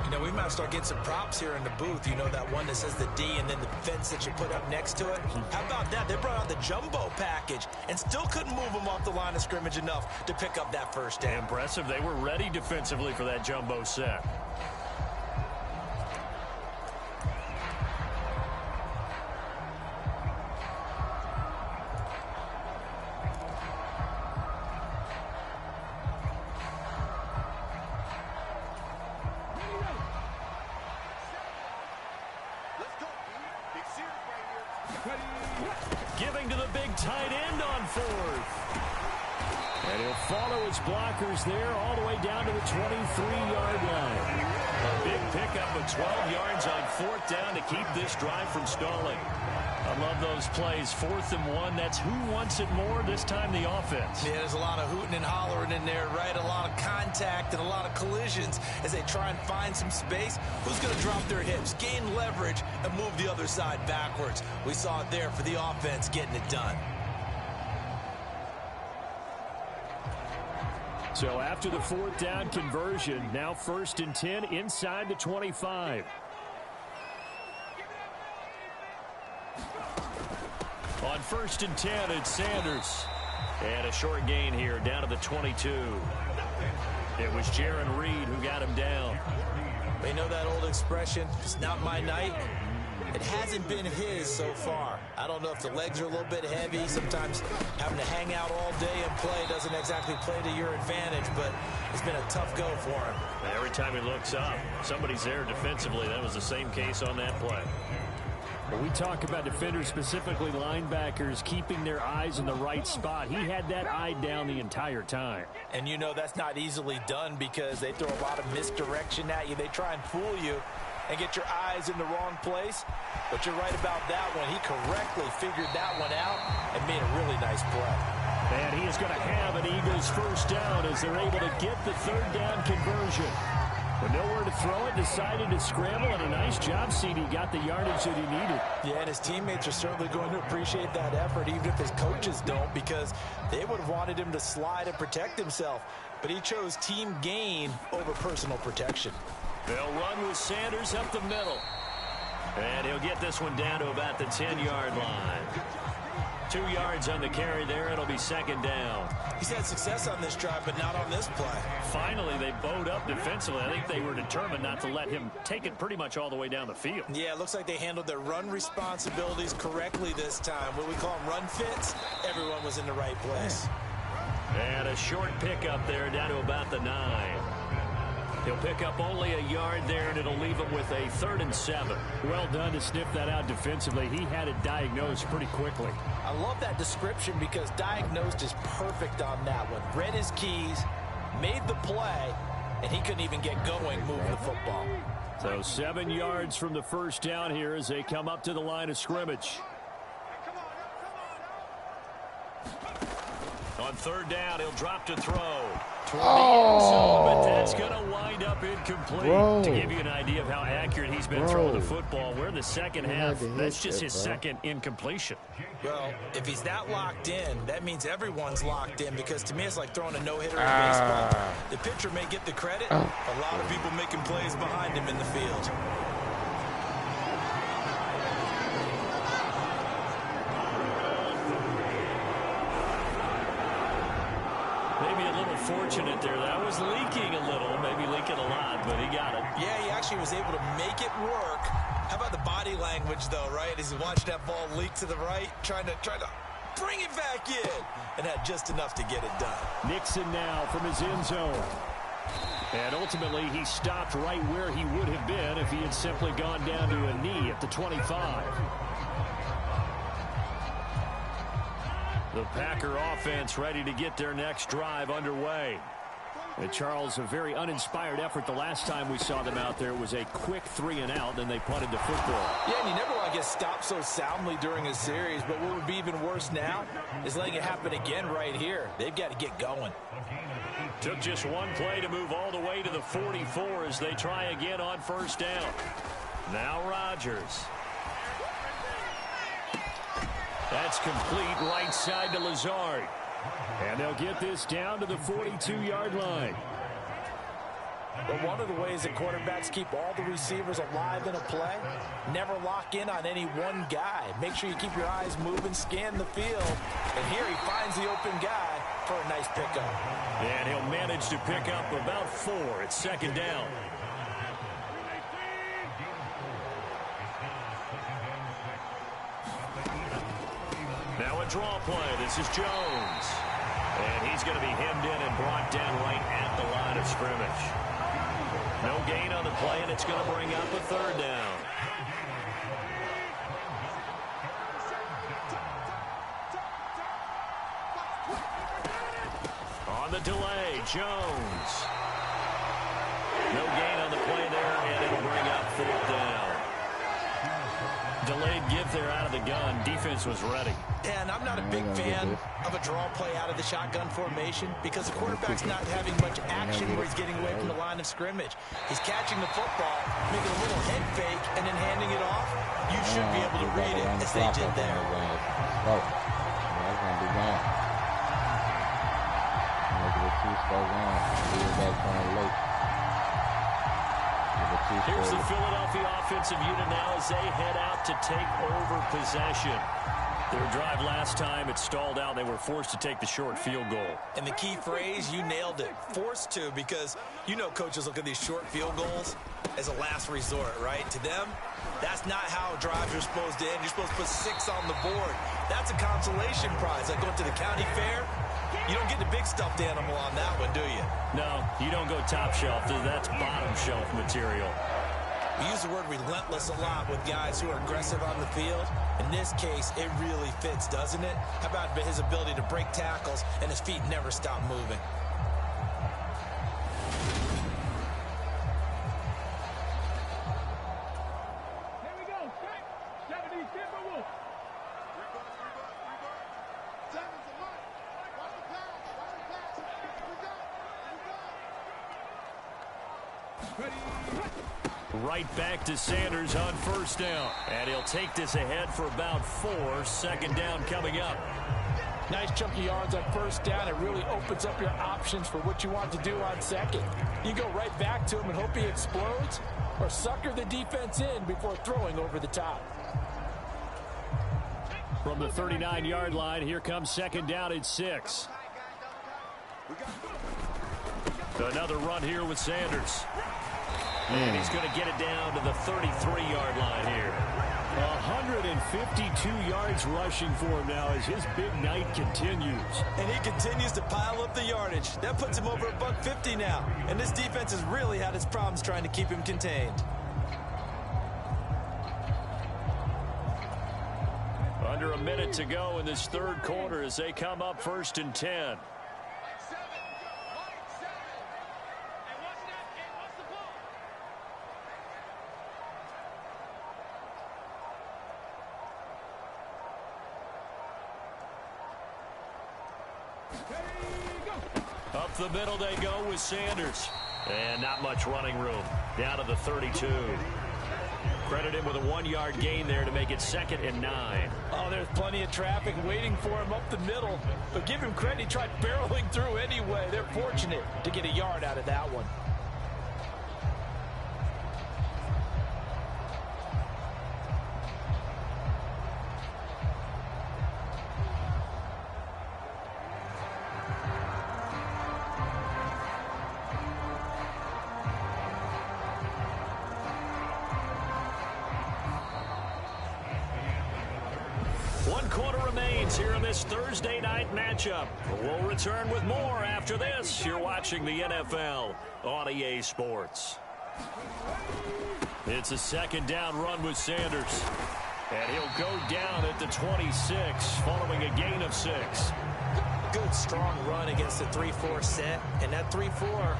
You know, we might start getting some props here in the booth. You know, that one that says the D and then the fence that you put up next to it. How about that? They brought out the jumbo package and still couldn't move them off the line of scrimmage enough to pick up that 1st down. Impressive. They were ready defensively for that jumbo set. Giving to the big tight end on 4th. And he'll follow his blockers there all the way down to the 23-yard line. A big pickup of 12 yards on 4th down to keep this drive from stalling. I love those plays. 4th and 1. That's who wants it more, this time the offense. Yeah, there's a lot of hooting and hollering in there, right? A lot of contact and a lot of collisions as they try and find some space. Who's going to drop their hips, gain leverage, and move the other side backwards? We saw it there for the offense getting it done. So after the 4th down conversion, now 1st and 10 inside the 25. On 1st and 10, it's Sanders. And a short gain here down to the 22. It was Jaron Reed who got him down. They know that old expression, it's not my night. It hasn't been his so far. I don't know if the legs are a little bit heavy. Sometimes having to hang out all day and play doesn't exactly play to your advantage, but it's been a tough go for him. Every time he looks up, somebody's there defensively. That was the same case on that play. When we talk about defenders, specifically linebackers, keeping their eyes in the right spot, he had that eye down the entire time. And you know that's not easily done because they throw a lot of misdirection at you. They try and fool you and get your eyes in the wrong place. But you're right about that one. He correctly figured that one out and made a really nice play. And he is going to have an Eagles 1st down as they're able to get the 3rd down conversion. But nowhere to throw it, decided to scramble, and a nice job, CD got the yardage that he needed. Yeah, and his teammates are certainly going to appreciate that effort, even if his coaches don't, because they would have wanted him to slide and protect himself. But he chose team gain over personal protection. They'll run with Sanders up the middle. And he'll get this one down to about the 10-yard line. 2 yards on the carry there. It'll be 2nd down. He's had success on this drive, but not on this play. Finally, they bowed up defensively. I think they were determined not to let him take it pretty much all the way down the field. Yeah, it looks like they handled their run responsibilities correctly this time. What we call them run fits, everyone was in the right place. And a short pickup there down to about the 9. He'll pick up only a yard there, and it'll leave him with a 3rd and 7. Well done to sniff that out defensively. He had it diagnosed pretty quickly. I love that description because diagnosed is perfect on that one. Read his keys, made the play, and he couldn't even get going moving the football. So 7 yards from the first down here as they come up to the line of scrimmage. On 3rd down, he'll drop to throw. Toward the end zone, but that's going to wind up incomplete. Whoa. To give you an idea of how accurate he's been throwing the football, we're in the second half. That's just his second incompletion. Well, if he's that locked in, that means everyone's locked in because to me it's like throwing a no-hitter in baseball. The pitcher may get the credit. A lot of people making plays behind him in the field. Maybe a little fortunate there. That was leaking a little, maybe leaking a lot, but he got it. Yeah, he actually was able to make it work. How about the body language, though, right? As he watched that ball leak to the right, trying to bring it back in, and had just enough to get it done. Nixon now from his end zone. And ultimately, he stopped right where he would have been if he had simply gone down to a knee at the 25. The Packer offense ready to get their next drive underway. And Charles, a very uninspired effort the last time we saw them out there. It was a quick 3-and-out, then they punted the football. Yeah, and you never want to get stopped so soundly during a series, but what would be even worse now is letting it happen again right here. They've got to get going. Took just one play to move all the way to the 44 as they try again on 1st down. Now Rodgers. That's complete right side to Lazard. And they'll get this down to the 42-yard line. But one of the ways that quarterbacks keep all the receivers alive in a play, never lock in on any one guy. Make sure you keep your eyes moving, scan the field. And here he finds the open guy for a nice pickup. And he'll manage to pick up about 4 at 2nd down. Now a draw play. This is Jones. And he's going to be hemmed in and brought down right at the line of scrimmage. No gain on the play, and it's going to bring up a 3rd down. On the delay, Jones. No gain on the play there, and it'll bring up 4th down. Delayed give there out of the gun. Defense was ready. And I'm not a big fan of a draw play out of the shotgun formation because the quarterback's not having much action where he's getting away from the line of scrimmage. He's catching the football, making a little head fake, and then handing it off. You should be able to read it as they did there. Oh, that's going to be gone. Look at the Chiefs go down. Back on late. Here's the Philadelphia offensive unit now as they head out to take over possession. Their drive last time, it stalled out. They were forced to take the short field goal. And the key phrase, you nailed it, forced to, because you know coaches look at these short field goals as a last resort, right? To them, that's not how drives are supposed to end. You're supposed to put 6 on the board. That's a consolation prize. Like going to the county fair, you don't get the big stuffed animal on that one, do you? No, you don't go top shelf. That's bottom shelf material. We use the word relentless a lot with guys who are aggressive on the field. In this case, it really fits, doesn't it? How about his ability to break tackles and his feet never stop moving? Here we go. 70, Timberwolves. Right back to Sanders on 1st down. And he'll take this ahead for about 4. 2nd down coming up. Nice chunky yards on 1st down. It really opens up your options for what you want to do on 2nd. You go right back to him and hope he explodes, or sucker the defense in before throwing over the top. From the 39-yard line, here comes 2nd down and 6. Another run here with Sanders. And he's going to get it down to the 33-yard line here. 105 52 yards rushing for him now as his big night continues. And he continues to pile up the yardage. That puts him over $150 now. And this defense has really had its problems trying to keep him contained. Under a minute to go in this third quarter as they come up 1st and 10. Up the middle they go with Sanders. And not much running room. Down to the 32. Credit him with a 1-yard gain there to make it 2nd and 9. Oh, there's plenty of traffic waiting for him up the middle. But give him credit, he tried barreling through anyway. They're fortunate to get a yard out of that one. Here in this Thursday night matchup. We'll return with more after this. You're watching the NFL on EA Sports. It's a 2nd down run with Sanders. And he'll go down at the 26 following a gain of 6. Good, strong run against the 3-4 set. And that 3-4,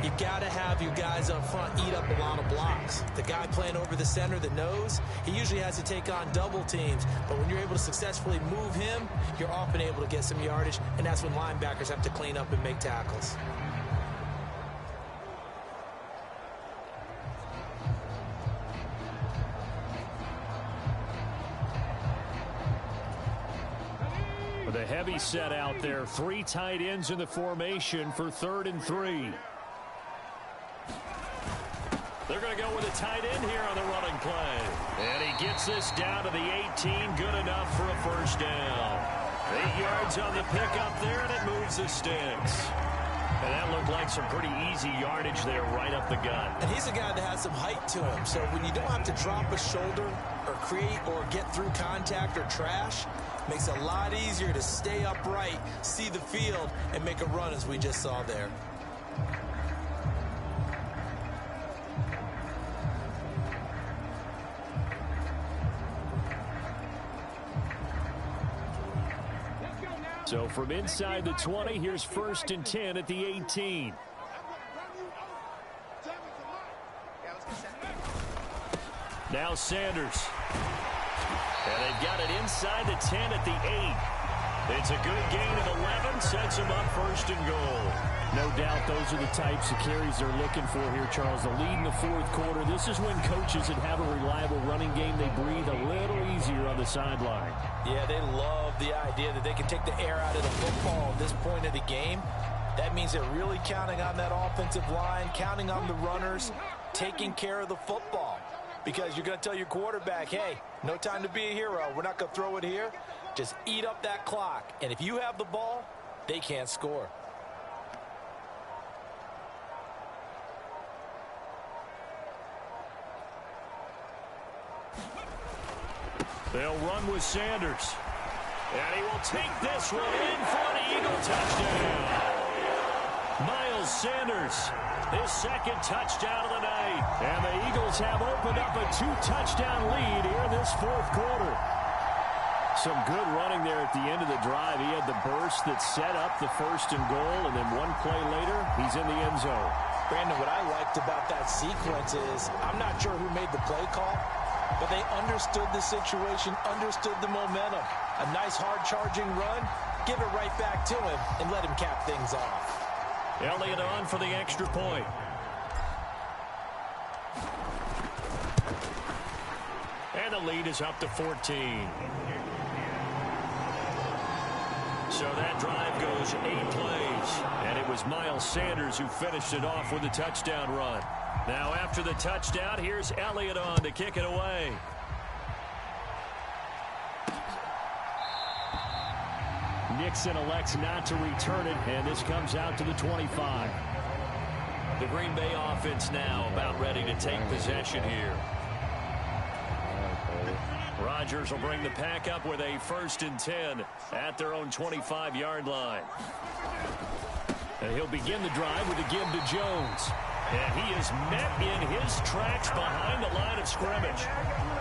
you've got to have your guys up front eat up a lot of blocks. The guy playing over the center, the nose, he usually has to take on double teams. But when you're able to successfully move him, you're often able to get some yardage, and that's when linebackers have to clean up and make tackles. With a heavy set out there, 3 tight ends in the formation for 3rd and 3. They're going to go with a tight end here on the running play. And he gets this down to the 18. Good enough for a 1st down. 8 yards on the pickup there, and it moves the sticks. And that looked like some pretty easy yardage there right up the gut. And he's a guy that has some height to him. So when you don't have to drop a shoulder or create or get through contact or trash, makes it a lot easier to stay upright, see the field, and make a run as we just saw there. So from inside the 20, here's 1st and 10 at the 18. Now Sanders. And they've got it inside the 10 at the 8. It's a good gain of 11, sets them up 1st and goal. No doubt those are the types of carries they're looking for here, Charles. The lead in the 4th quarter. This is when coaches that have a reliable running game, they breathe a little easier on the sideline. Yeah, they love the idea that they can take the air out of the football at this point of the game. That means they're really counting on that offensive line, counting on the runners, taking care of the football. Because you're going to tell your quarterback, hey, no time to be a hero. We're not going to throw it here. Just eat up that clock. And if you have the ball, they can't score. They'll run with Sanders. And he will take this one in for an Eagle touchdown. Miles Sanders, his 2nd touchdown of the night. And the Eagles have opened up a 2-touchdown lead here in this 4th quarter. Some good running there at the end of the drive. He had the burst that set up the 1st and goal, and then one play later, he's in the end zone. Brandon, what I liked about that sequence is I'm not sure who made the play call, but they understood the situation, understood the momentum. A nice hard-charging run, give it right back to him, and let him cap things off. Elliott on for the extra point. And the lead is up to 14. So that drive goes 8 plays. And it was Miles Sanders who finished it off with a touchdown run. Now after the touchdown, here's Elliott on to kick it away. Nixon elects not to return it, and this comes out to the 25. The Green Bay offense now about ready to take possession here. Rodgers will bring the pack up with a 1st and 10 at their own 25-yard line. And he'll begin the drive with a give to Jones. And he is met in his tracks behind the line of scrimmage.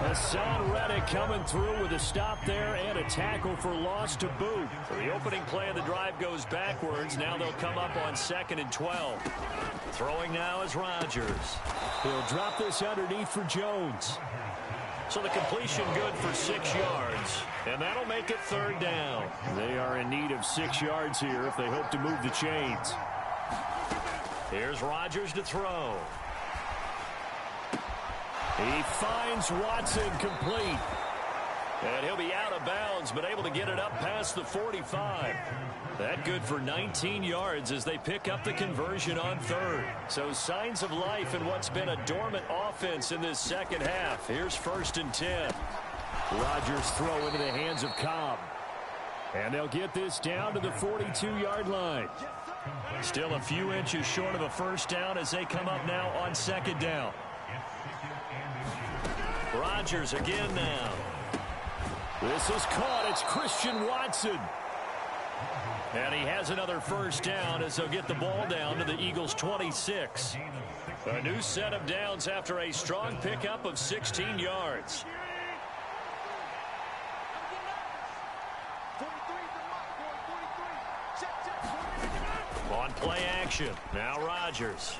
Hassan Reddick coming through with a stop there and a tackle for loss to boot. So the opening play of the drive goes backwards. Now they'll come up on 2nd and 12. Throwing now is Rodgers. He'll drop this underneath for Jones. So the completion good for 6 yards. And that'll make it 3rd down. They are in need of 6 yards here if they hope to move the chains. Here's Rodgers to throw. He finds Watson complete. And he'll be out of bounds, but able to get it up past the 45. That good for 19 yards as they pick up the conversion on 3rd. So signs of life in what's been a dormant offense in this second half. Here's 1st and 10. Rodgers throw into the hands of Cobb. And they'll get this down to the 42-yard line. Still a few inches short of a 1st down as they come up now on 2nd down. Rodgers again now. This is caught. It's Christian Watson. And he has another 1st down as they'll get the ball down to the Eagles' 26. A new set of downs after a strong pickup of 16 yards. On play action. Now Rodgers.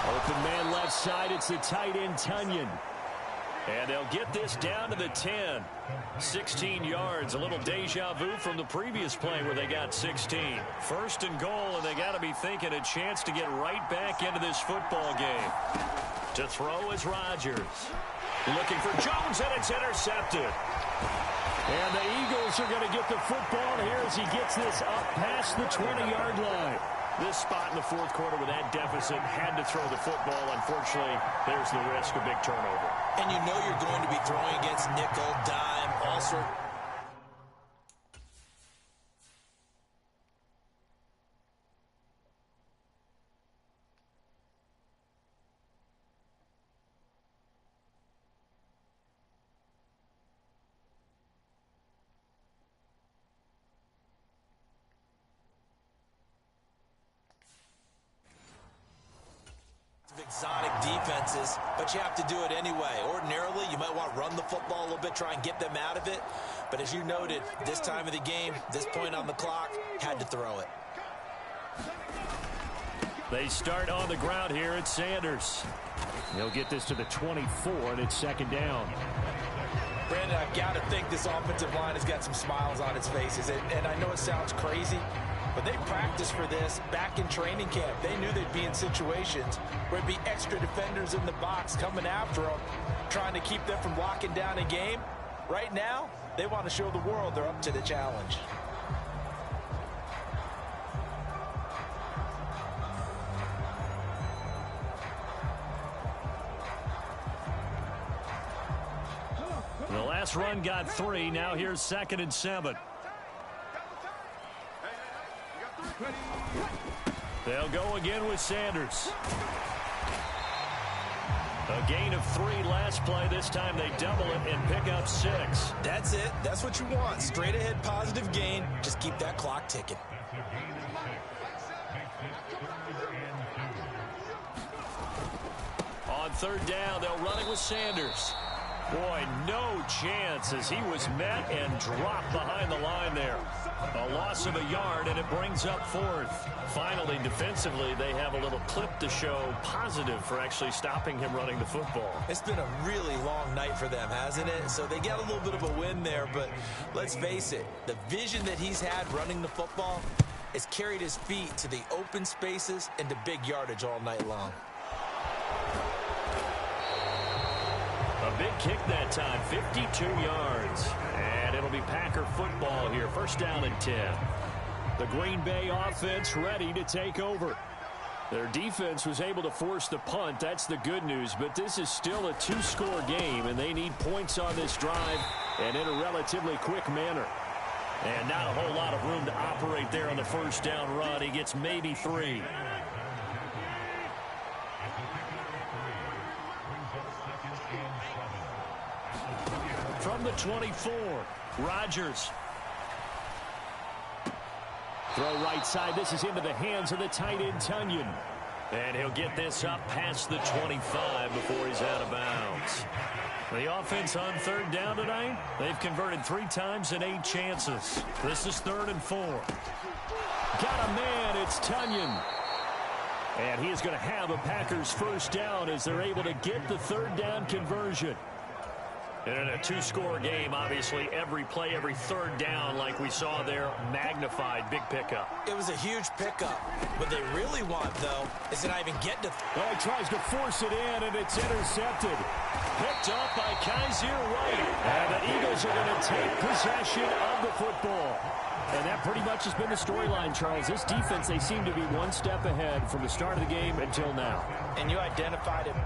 Open man left side. It's the tight end Tunyon. And they'll get this down to the 10. 16 yards. A little deja vu from the previous play where they got 16. 1st and goal, and they got to be thinking a chance to get right back into this football game. To throw is Rodgers. Looking for Jones, and it's intercepted. And the Eagles are going to get the football here as he gets this up past the 20-yard line. This spot in the 4th quarter with that deficit had to throw the football. Unfortunately, there's the risk of big turnover. And you know you're going to be throwing against nickel, dime, all sorts. Exotic defenses, but you have to do it anyway. Ordinarily, you might want to run the football a little bit, try and get them out of it. But as you noted, this time of the game, this point on the clock, had to throw it. They start on the ground here at Sanders. He'll get this to the 24, and it's 2nd down. Brandon, I've got to think this offensive line has got some smiles on its faces. And I know it sounds crazy, but they practiced for this back in training camp. They knew they'd be in situations where it'd be extra defenders in the box coming after them, trying to keep them from locking down a game. Right now, they want to show the world they're up to the challenge. The last run got 3. Now here's 2nd and 7. They'll go again with Sanders. A gain of 3 last play. This time they double it and pick up 6. That's it. That's what you want. Straight ahead positive gain. Just keep that clock ticking. On 3rd down, they'll run it with Sanders. Boy, no chance as he was met and dropped behind the line there. A loss of a yard, and it brings up 4th. Finally, defensively, they have a little clip to show positive for actually stopping him running the football. It's been a really long night for them, hasn't it? So they got a little bit of a win there, but let's face it, the vision that he's had running the football has carried his feet to the open spaces and to big yardage all night long. A big kick that time, 52 yards. And it'll be Packer football here, 1st down and 10. The Green Bay offense ready to take over. Their defense was able to force the punt. That's the good news. But this is still a 2-score game, and they need points on this drive and in a relatively quick manner. And not a whole lot of room to operate there on the 1st down run. He gets maybe 3. from the 24. Rodgers. Throw right side. This is into the hands of the tight end, Tunyon. And he'll get this up past the 25 before he's out of bounds. The offense on third down tonight, they've converted 3 times in 8 chances. This is 3rd and 4. Got a man. It's Tunyon. And he is going to have a Packers first down as they're able to get the 3rd down conversion. And in a 2-score game, obviously, every play, every 3rd down, like we saw there, magnified. Big pickup. It was a huge pickup. What they really want, though, is to not even get to... Well, he tries to force it in, and it's intercepted. Picked up by Kaiser White. And the Eagles are going to take possession of the football. And that pretty much has been the storyline, Charles. This defense, they seem to be one step ahead from the start of the game until now. And you identified it.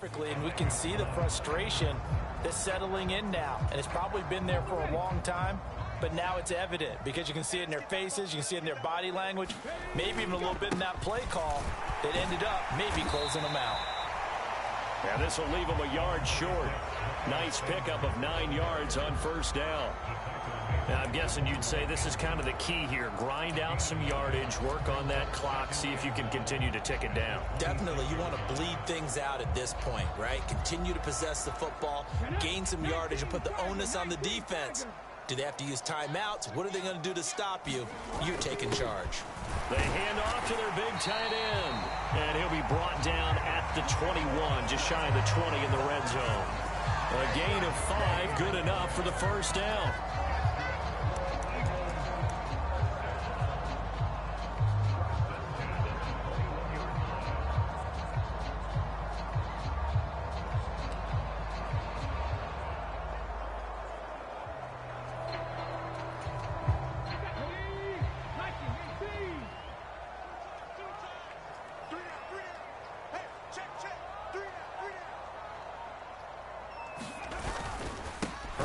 Perfectly, and we can see the frustration that's settling in now, and it's probably been there for a long time, but now it's evident because you can see it in their faces, you can see it in their body language, maybe even a little bit in that play call that ended up maybe closing them out. Yeah, this will leave them a yard short. Nice pickup of 9 yards on first down. Now, I'm guessing you'd say this is kind of the key here. Grind out some yardage, work on that clock, see if you can continue to tick it down. Definitely, you want to bleed things out at this point, right? Continue to possess the football, gain some yardage, and put the onus on the defense. Do they have to use timeouts? What are they going to do to stop you? You're taking charge. They hand off to their big tight end. And he'll be brought down at the 21, just shy of the 20 in the red zone. A gain of 5, good enough for the first down.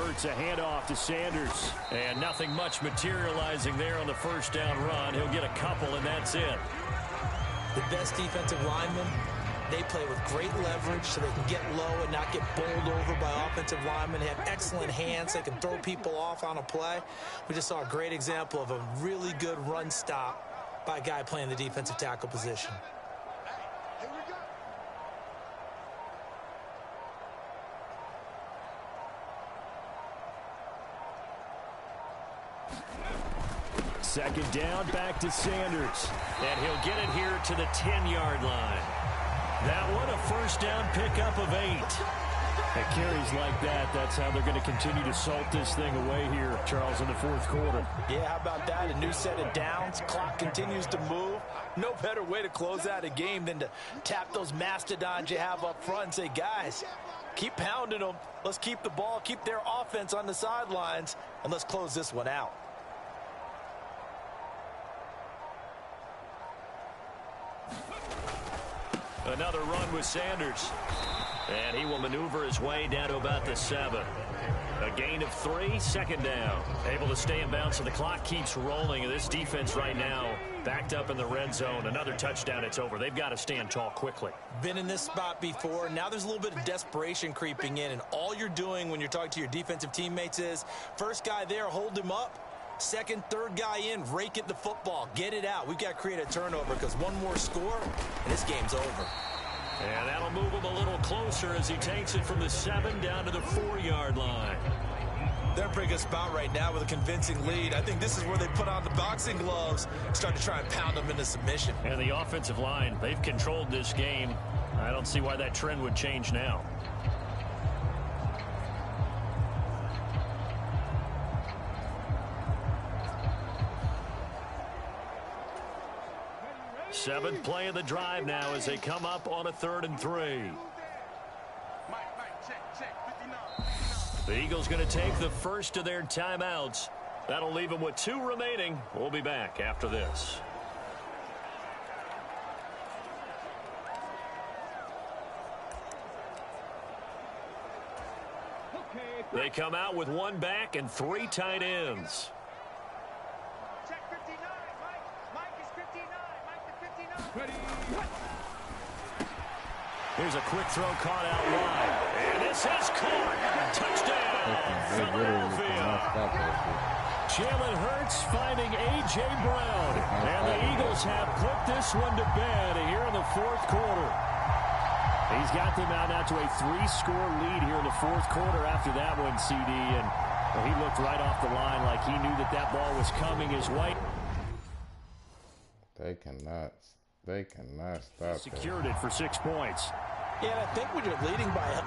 It's a handoff to Sanders. And nothing much materializing there on the first down run. He'll get a couple, and that's it. The best defensive linemen, they play with great leverage so they can get low and not get bowled over by offensive linemen. They have excellent hands. They can throw people off on a play. We just saw a great example of a really good run stop by a guy playing the defensive tackle position. Second down, back to Sanders. And he'll get it here to the 10-yard line. That one, a first down pickup of 8. At carries like that, that's how they're going to continue to salt this thing away here, Charles, in the fourth quarter. Yeah, how about that? A new set of downs. Clock continues to move. No better way to close out a game than to tap those mastodons you have up front and say, guys, keep pounding them. Let's keep the ball, keep their offense on the sidelines, and let's close this one out. Another run with Sanders. And he will maneuver his way down to about the 7. A gain of 3, second down. Able to stay in bounds, so the clock keeps rolling. And this defense right now backed up in the red zone. Another touchdown, it's over. They've got to stand tall quickly. Been in this spot before. Now there's a little bit of desperation creeping in. And all you're doing when you're talking to your defensive teammates is, first guy there, hold him up. Second, third guy in, rake at the football. Get it out. We've got to create a turnover because one more score, and this game's over. And that'll move him a little closer as he takes it from the 7 down to the 4-yard line. They're in a pretty good spot right now with a convincing lead. I think this is where they put on the boxing gloves, start to try and pound them into submission. And the offensive line, they've controlled this game. I don't see why that trend would change now. Seventh play of the drive now as they come up on a 3rd and 3. The Eagles going to take the first of their timeouts. That'll leave them with 2 remaining. We'll be back after this. They come out with 1 back and 3 tight ends. Check 59. Mike is 59. Mike the 59. Here's a quick throw caught out wide. And this is caught. Touchdown, Philadelphia. Jalen Hurts finding A.J. Brown. And the Eagles have put this one to bed here in the 4th quarter. He's got them out now to a 3-score lead here in the 4th quarter after that one, CD. And he looked right off the line like he knew that that ball was coming his way. They cannot stop. Secured it for 6 points. Yeah, and I think when you're leading by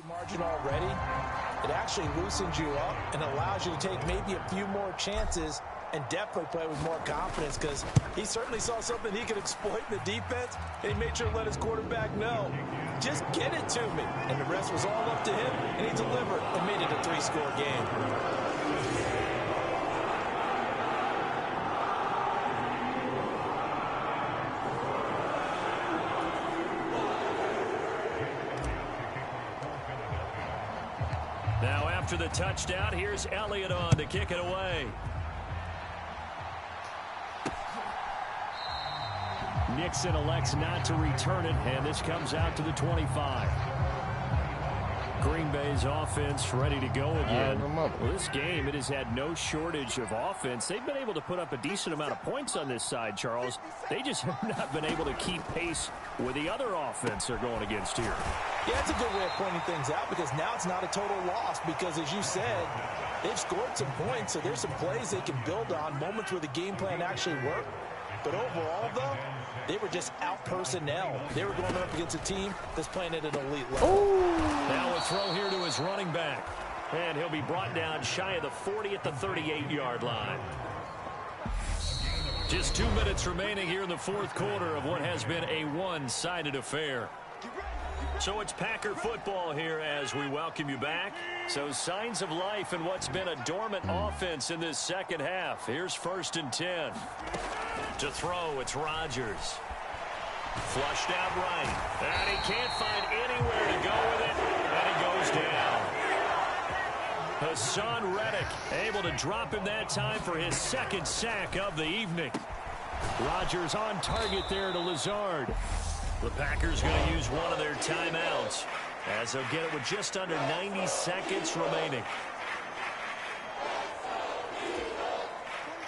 margin already, it actually loosens you up and allows you to take maybe a few more chances and definitely play with more confidence, because he certainly saw something he could exploit in the defense, and he made sure to let his quarterback know, just get it to me. And the rest was all up to him, and he delivered and made it a 3-score game. After the touchdown, here's Elliott on to kick it away. Nixon elects not to return it, and this comes out to the 25. Green Bay's offense ready to go again. Well, this game, it has had no shortage of offense. They've been able to put up a decent amount of points on this side, Charles. They just have not been able to keep pace with the other offense they're going against here. Yeah, that's a good way of pointing things out, because now it's not a total loss, because as you said, they've scored some points, so there's some plays they can build on, moments where the game plan actually worked. But overall, though, they were just out personnel. They were going up against a team that's playing at an elite level. Ooh. Now a throw here to his running back. And he'll be brought down shy of the 40 at the 38-yard line. Just 2 minutes remaining here in the 4th quarter of what has been a one-sided affair. So it's Packer football here as we welcome you back. So signs of life in what's been a dormant offense in this second half. Here's 1st and 10. To throw, it's Rodgers. Flushed out right. And he can't find anywhere to go with it. And he goes down. Hassan Reddick able to drop him that time for his 2nd sack of the evening. Rodgers on target there to Lazard. The Packers going to use one of their timeouts as they'll get it with just under 90 seconds remaining.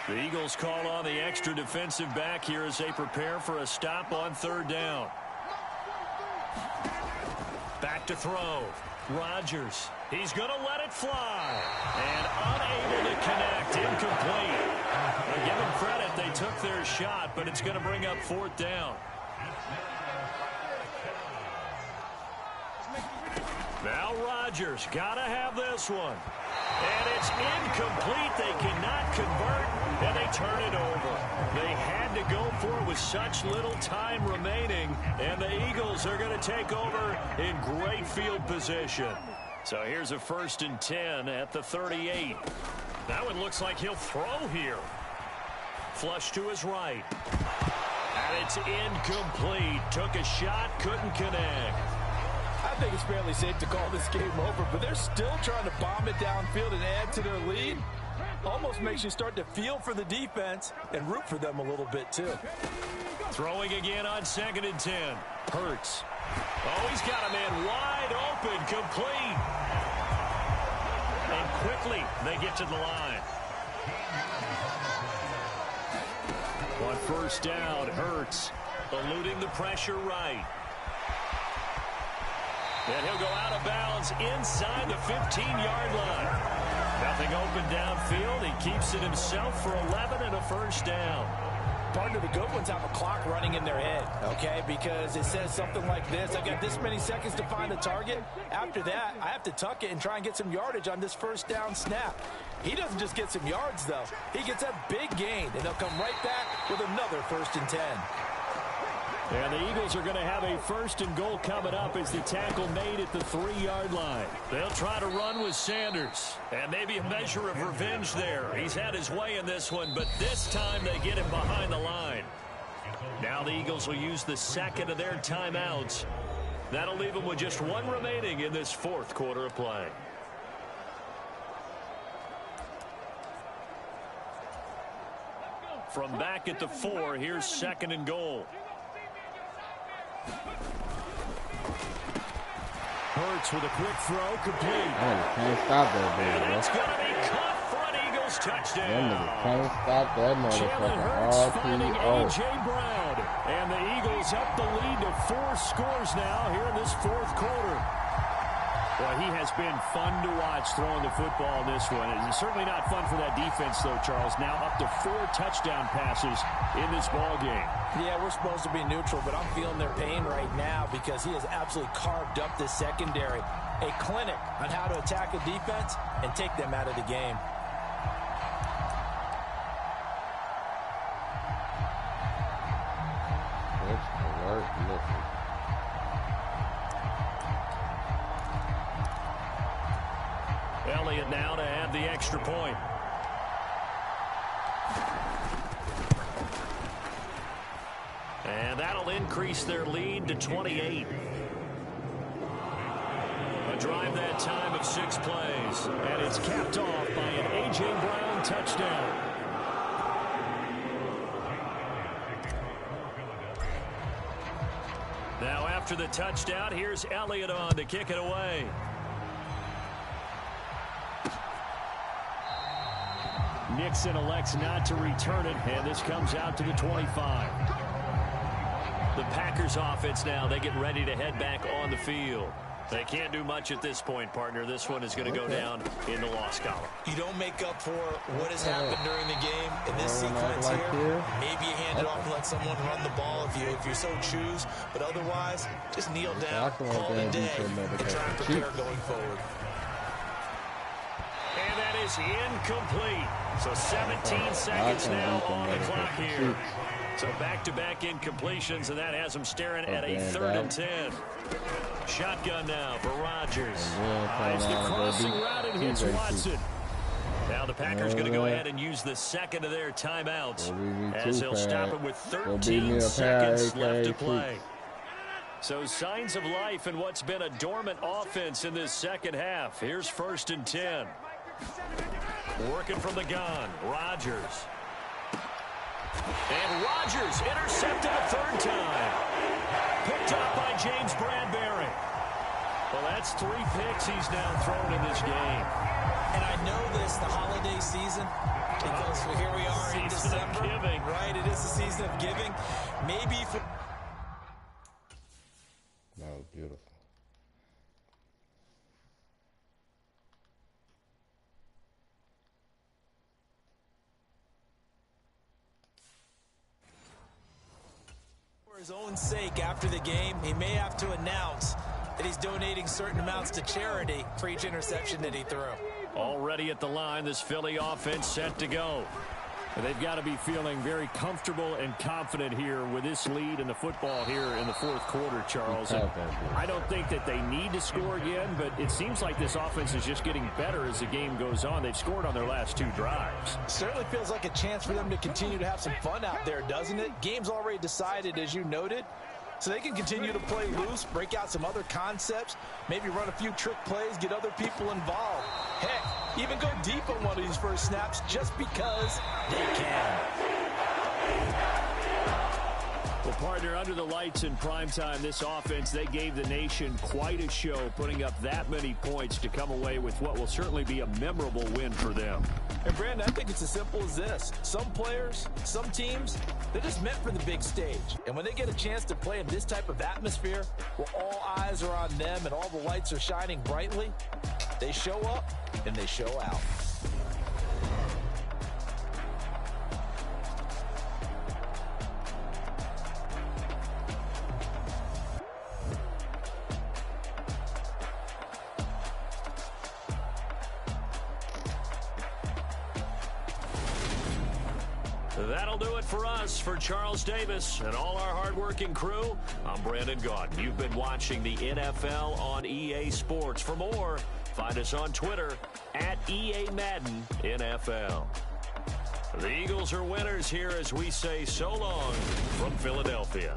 The Eagles call on the extra defensive back here as they prepare for a stop on 3rd down. Back to throw. Rodgers. He's going to let it fly. And unable to connect. Incomplete. Now, give them credit. They took their shot, but it's going to bring up 4th down. Now Rodgers got to have this one. And it's incomplete. They cannot convert, and they turn it over. They had to go for it with such little time remaining, and the Eagles are going to take over in great field position. So here's a 1st and 10 at the 38. That one looks like he'll throw here. Flush to his right. And it's incomplete. Took a shot, couldn't connect. I think it's fairly safe to call this game over, but they're still trying to bomb it downfield and add to their lead. Almost makes you start to feel for the defense and root for them a little bit, too. Throwing again on 2nd and 10. Hurts. Oh, he's got a man wide open, complete. And quickly, they get to the line. On 1st down, Hurts eluding the pressure right. And he'll go out of bounds inside the 15-yard line. Nothing open downfield. He keeps it himself for 11 and a first down. Partner, the good ones have a clock running in their head, okay? Because it says something like this. I got this many seconds to find the target. After that, I have to tuck it and try and get some yardage on this first down snap. He doesn't just get some yards, though. He gets a big gain, and they'll come right back with another 1st and 10. And the Eagles are going to have a 1st and goal coming up as the tackle made at the 3-yard line. They'll try to run with Sanders. And maybe a measure of revenge there. He's had his way in this one, but this time they get him behind the line. Now the Eagles will use the 2nd of their timeouts. That'll leave them with just 1 remaining in this 4th quarter of play. From back at the 4, here's 2nd and goal. Hurts with a quick throw, complete. Can't stop that, baby. And it's going to be caught for an Eagles touchdown. Can't stop that Jalen Hurts finding A.J. Brown. And the Eagles up the lead to 4 scores now here in this 4th quarter. Well, he has been fun to watch throwing the football in this one. It's certainly not fun for that defense, though, Charles. Now up to 4 touchdown passes in this ball game. Yeah, we're supposed to be neutral, but I'm feeling their pain right now because he has absolutely carved up this secondary. A clinic on how to attack a defense and take them out of the game. Elliott now to add the extra point. And that'll increase their lead to 28. A drive that time of 6 plays. And it's capped off by an A.J. Brown touchdown. Now after the touchdown, here's Elliott on to kick it away. Nixon elects not to return it, and this comes out to the 25. The Packers offense now, they get ready to head back on the field. They can't do much at this point, partner. This one is going to go down in the loss column. You don't make up for what has happened during the game in this sequence here. Maybe you hand it off and let someone run the ball if you so choose. But otherwise, just kneel down, call it a day, and try and prepare going forward. And that is incomplete. So 17 seconds now on the clock here. So back-to-back incompletions, and that has them staring at a 3rd and 10. Shotgun now for Rodgers. It's the crossing route and hits Watson. Now the Packers going to go ahead and use the 2nd of their timeouts as they'll stop it with 13 seconds left to play. So signs of life in what's been a dormant offense in this 2nd half. Here's 1st and 10. Working from the gun, Rodgers. And Rodgers intercepted a 3rd time. Picked up by James Bradbury. Well, that's 3 picks he's now thrown in this game. And I know this, the holiday season, because here we are in December. Giving. Right, it is the season of giving. Maybe for... That was beautiful. For his own sake, after the game, he may have to announce that he's donating certain amounts to charity for each interception that he threw. Already at the line, this Philly offense set to go. And they've got to be feeling very comfortable and confident here with this lead in the football here in the 4th quarter, Charles. And I don't think that they need to score again, but it seems like this offense is just getting better as the game goes on. They've scored on their last 2 drives. Certainly feels like a chance for them to continue to have some fun out there, doesn't it? Game's already decided, as you noted. So they can continue to play loose, break out some other concepts, maybe run a few trick plays, get other people involved. Heck, even go deep on one of these first snaps just because they can. Well, partner, under the lights in primetime, this offense, they gave the nation quite a show, putting up that many points to come away with what will certainly be a memorable win for them. And, Brandon, I think it's as simple as this. Some players, some teams, they're just meant for the big stage. And when they get a chance to play in this type of atmosphere where all eyes are on them and all the lights are shining brightly, they show up and they show out. That'll do it for us. For Charles Davis and all our hardworking crew, I'm Brandon Gaudin. You've been watching the NFL on EA Sports. For more, find us on Twitter at EA Madden NFL. The Eagles are winners here as we say so long from Philadelphia.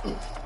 it.